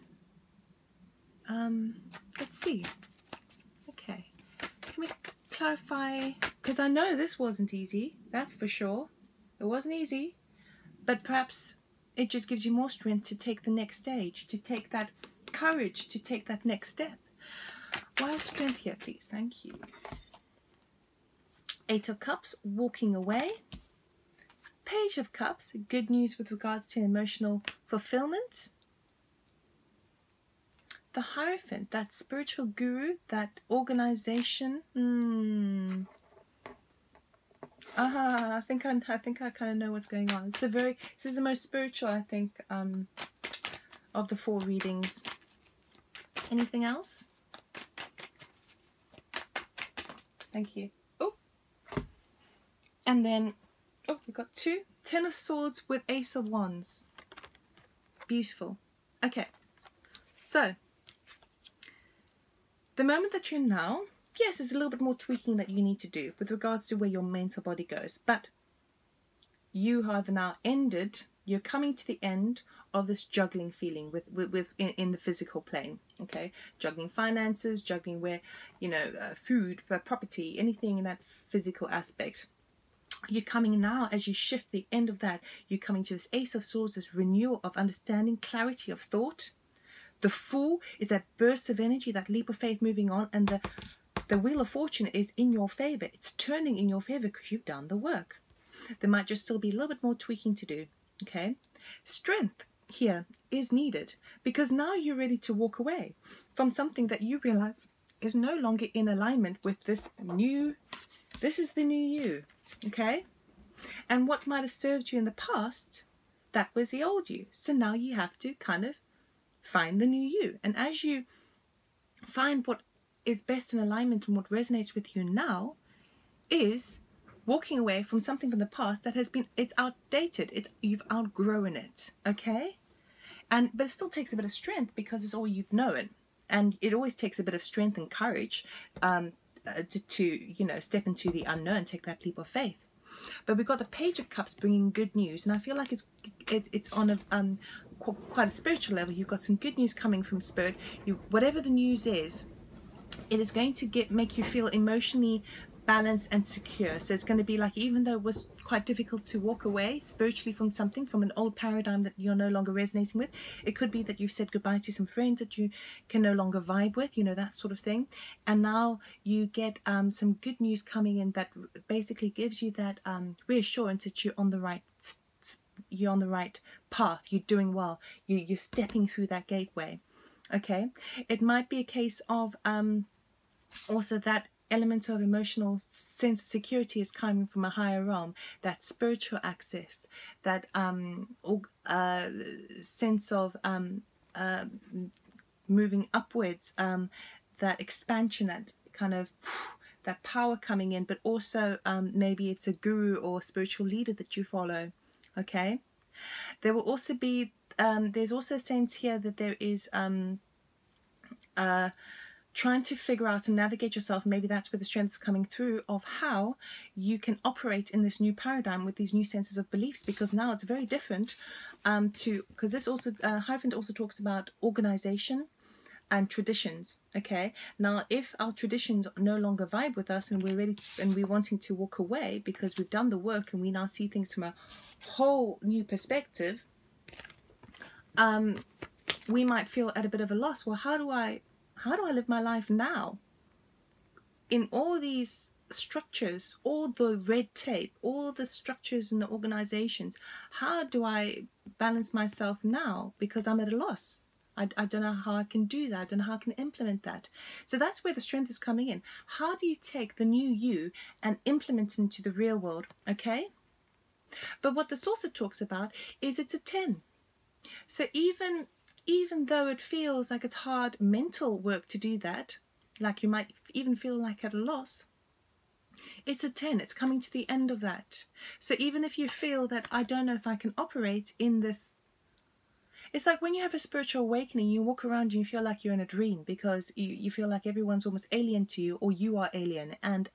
Let's see. Okay. Can we clarify? Because I know this wasn't easy. That's for sure. It wasn't easy. But perhaps it just gives you more strength to take the next stage, to take that courage, to take that next step. Why is strength here, please? Thank you. Eight of Cups, walking away. Page of Cups, good news with regards to emotional fulfillment. The Hierophant, that spiritual guru, that organization. I think I kind of know what's going on. This is the most spiritual, I think, of the 4 readings. Anything else? Thank you. Oh, and then we've got 2 Ten of Swords with Ace of Wands. Beautiful. Okay, so the moment that you're now, yes, there's a little bit more tweaking that you need to do with regards to where your mental body goes. But you have now ended, you're coming to the end of this juggling feeling in the physical plane. Okay, juggling finances, juggling where, food, property, anything in that physical aspect. You're coming now, as you shift the end of that, you're coming to this Ace of Swords, this renewal of understanding, clarity of thought. The Fool is that burst of energy, that leap of faith moving on, and the Wheel of Fortune is in your favor. It's turning in your favor because you've done the work. There might just still be a little bit more tweaking to do. Okay, strength here is needed because now you're ready to walk away from something that you realize is no longer in alignment with this is the new you. Okay, and what might have served you in the past, that was the old you. So now you have to kind of find the new you, and as you find what is best in alignment and what resonates with you now, is walking away from something from the past that has been, it's outdated, you've outgrown it. Okay, but it still takes a bit of strength because it's all you've known, and it always takes a bit of strength and courage to step into the unknown, take that leap of faith. But we've got the Page of Cups bringing good news, and I feel like it's on a quite a spiritual level. You've got some good news coming from Spirit. Whatever the news is, it is going to make you feel emotionally balanced and secure. So it's going to be like, even though it was quite difficult to walk away spiritually from something, from an old paradigm that you're no longer resonating with, it could be that you've said goodbye to some friends that you can no longer vibe with, that sort of thing, and now you get some good news coming in that basically gives you that reassurance that you're on the right path, you're doing well, you're stepping through that gateway. Okay, it might be a case of also that element of emotional sense of security is coming from a higher realm, that spiritual access, that sense of moving upwards, that expansion, that kind of that power coming in, but also maybe it's a guru or spiritual leader that you follow. Okay, there will also be there's also a sense here that there is trying to figure out and navigate yourself. Maybe that's where the strength is coming through, of how you can operate in this new paradigm with these new senses of beliefs, because now it's very different because this also Hierophant also talks about organization and traditions. Okay, now if our traditions no longer vibe with us and we're ready and we're wanting to walk away because we've done the work and we now see things from a whole new perspective, we might feel at a bit of a loss. Well, how do I live my life now? In all these structures, all the red tape, all the structures and the organizations, how do I balance myself now? Because I'm at a loss. I don't know how I can do that. I don't know how I can implement that. So that's where the strength is coming in. How do you take the new you and implement it into the real world? Okay. But what this also talks about is it's a 10. So even though it feels like it's hard mental work to do that, like you might even feel like at a loss, it's a 10. It's coming to the end of that. So even if you feel that I don't know if I can operate in this, it's like when you have a spiritual awakening, you walk around and you feel like you're in a dream because you feel like everyone's almost alien to you, or you are alien, and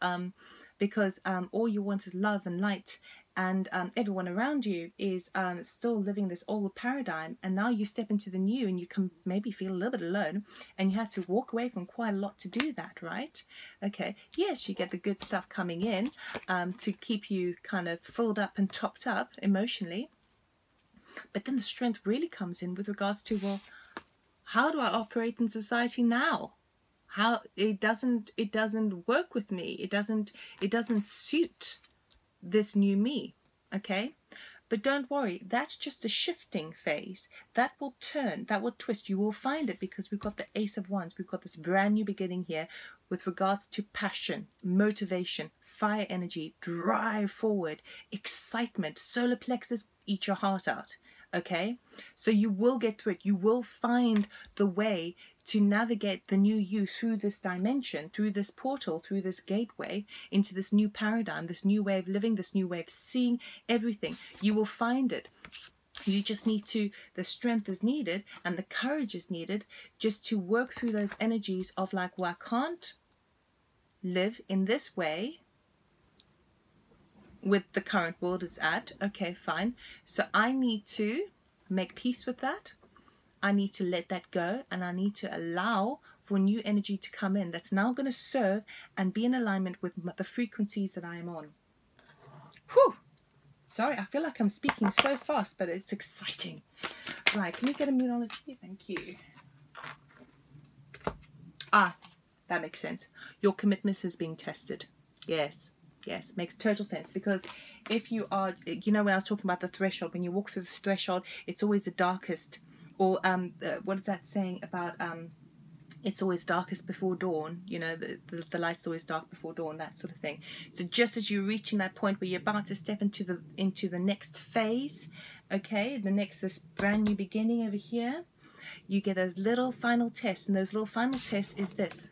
because all you want is love and light, and everyone around you is still living this old paradigm, and now you step into the new and you can maybe feel a little bit alone, and you have to walk away from quite a lot to do that, right? Okay, yes, you get the good stuff coming in to keep you kind of filled up and topped up emotionally. But then the strength really comes in with regards to, well, how do I operate in society now? How it doesn't work with me. It doesn't suit this new me. Okay? But don't worry, that's just a shifting phase. That will turn, that will twist. You will find it because we've got the Ace of Wands. We've got this brand new beginning here with regards to passion, motivation, fire energy, drive forward, excitement, solar plexus, eat your heart out. Okay? So you will get through it. You will find the way to navigate the new you through this dimension, through this portal, through this gateway into this new paradigm, this new way of living, this new way of seeing everything. You will find it. You just need to, the strength is needed and the courage is needed just to work through those energies of like, well, I can't live in this way with the current world it's at. Okay, fine. So I need to make peace with that. I need to let that go, and I need to allow for new energy to come in that's now going to serve and be in alignment with the frequencies that I am on. Whew! Sorry, I feel like I'm speaking so fast, but it's exciting. Right, can we get a moonology? Thank you. Ah, that makes sense. Your commitment is being tested. Yes. Yes, makes total sense, because if you are, you know, when I was talking about the threshold, when you walk through the threshold, it's always the darkest. Or what is that saying about it's always darkest before dawn, you know, the light's always dark before dawn, that sort of thing. So just as you're reaching that point where you're about to step into the next phase, okay, this brand new beginning over here, you get those little final tests, and those little final tests is this: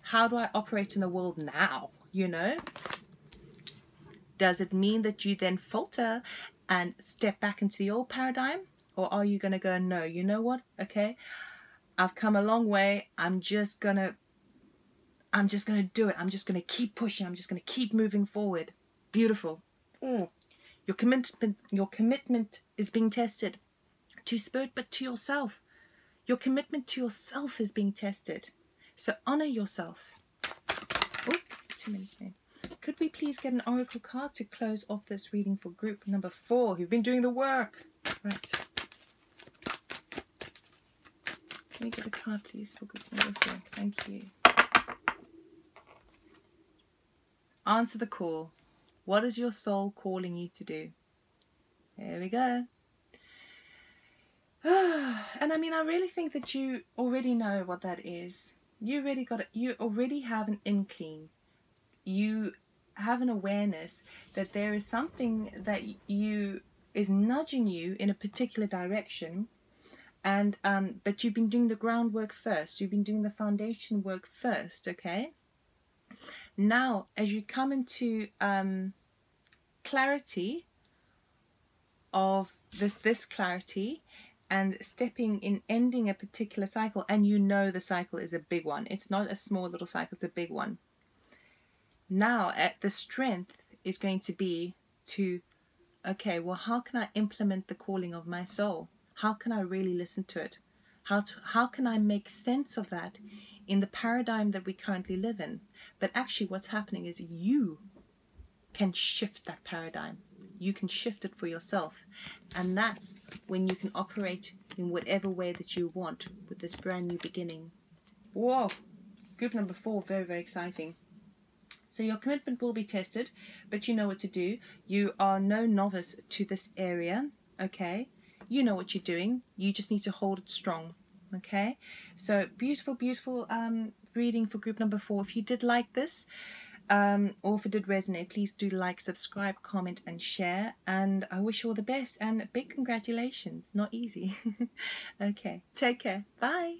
how do I operate in the world now? You know, does it mean that you then falter and step back into the old paradigm? Or are you going to go, no, you know what? Okay, I've come a long way. I'm just going to do it. I'm just going to keep pushing. I'm just going to keep moving forward. Beautiful. Your commitment is being tested to spirit, but to yourself. Your commitment to yourself is being tested. So honor yourself. Oh, 2 minutes more. Could we please get an oracle card to close off this reading for group number 4 who've been doing the work? Right. Can we get a card, please, for group number 4? Thank you. Answer the call. What is your soul calling you to do? There we go. And I mean, I really think that you already know what that is. You already got it. You already have an inkling. You have an awareness that there is something that is nudging you in a particular direction. And but you've been doing the groundwork first. You've been doing the foundation work first, okay? Now, as you come into clarity of this clarity and stepping in, ending a particular cycle, and you know the cycle is a big one. It's not a small little cycle, it's a big one. Now, the strength is going to be to, okay, well, how can I implement the calling of my soul? How can I really listen to it? How can I make sense of that in the paradigm that we currently live in? But actually what's happening is you can shift that paradigm. You can shift it for yourself. And that's when you can operate in whatever way that you want with this brand new beginning. Whoa! Group number 4, very, very exciting. So your commitment will be tested, but you know what to do. You are no novice to this area, okay? you know what you're doing. You just need to hold it strong. Okay, so beautiful, beautiful reading for group number 4. If you did like this, or if it did resonate, please do like, subscribe, comment, and share. And I wish you all the best, and big congratulations. Not easy. Okay, take care. Bye.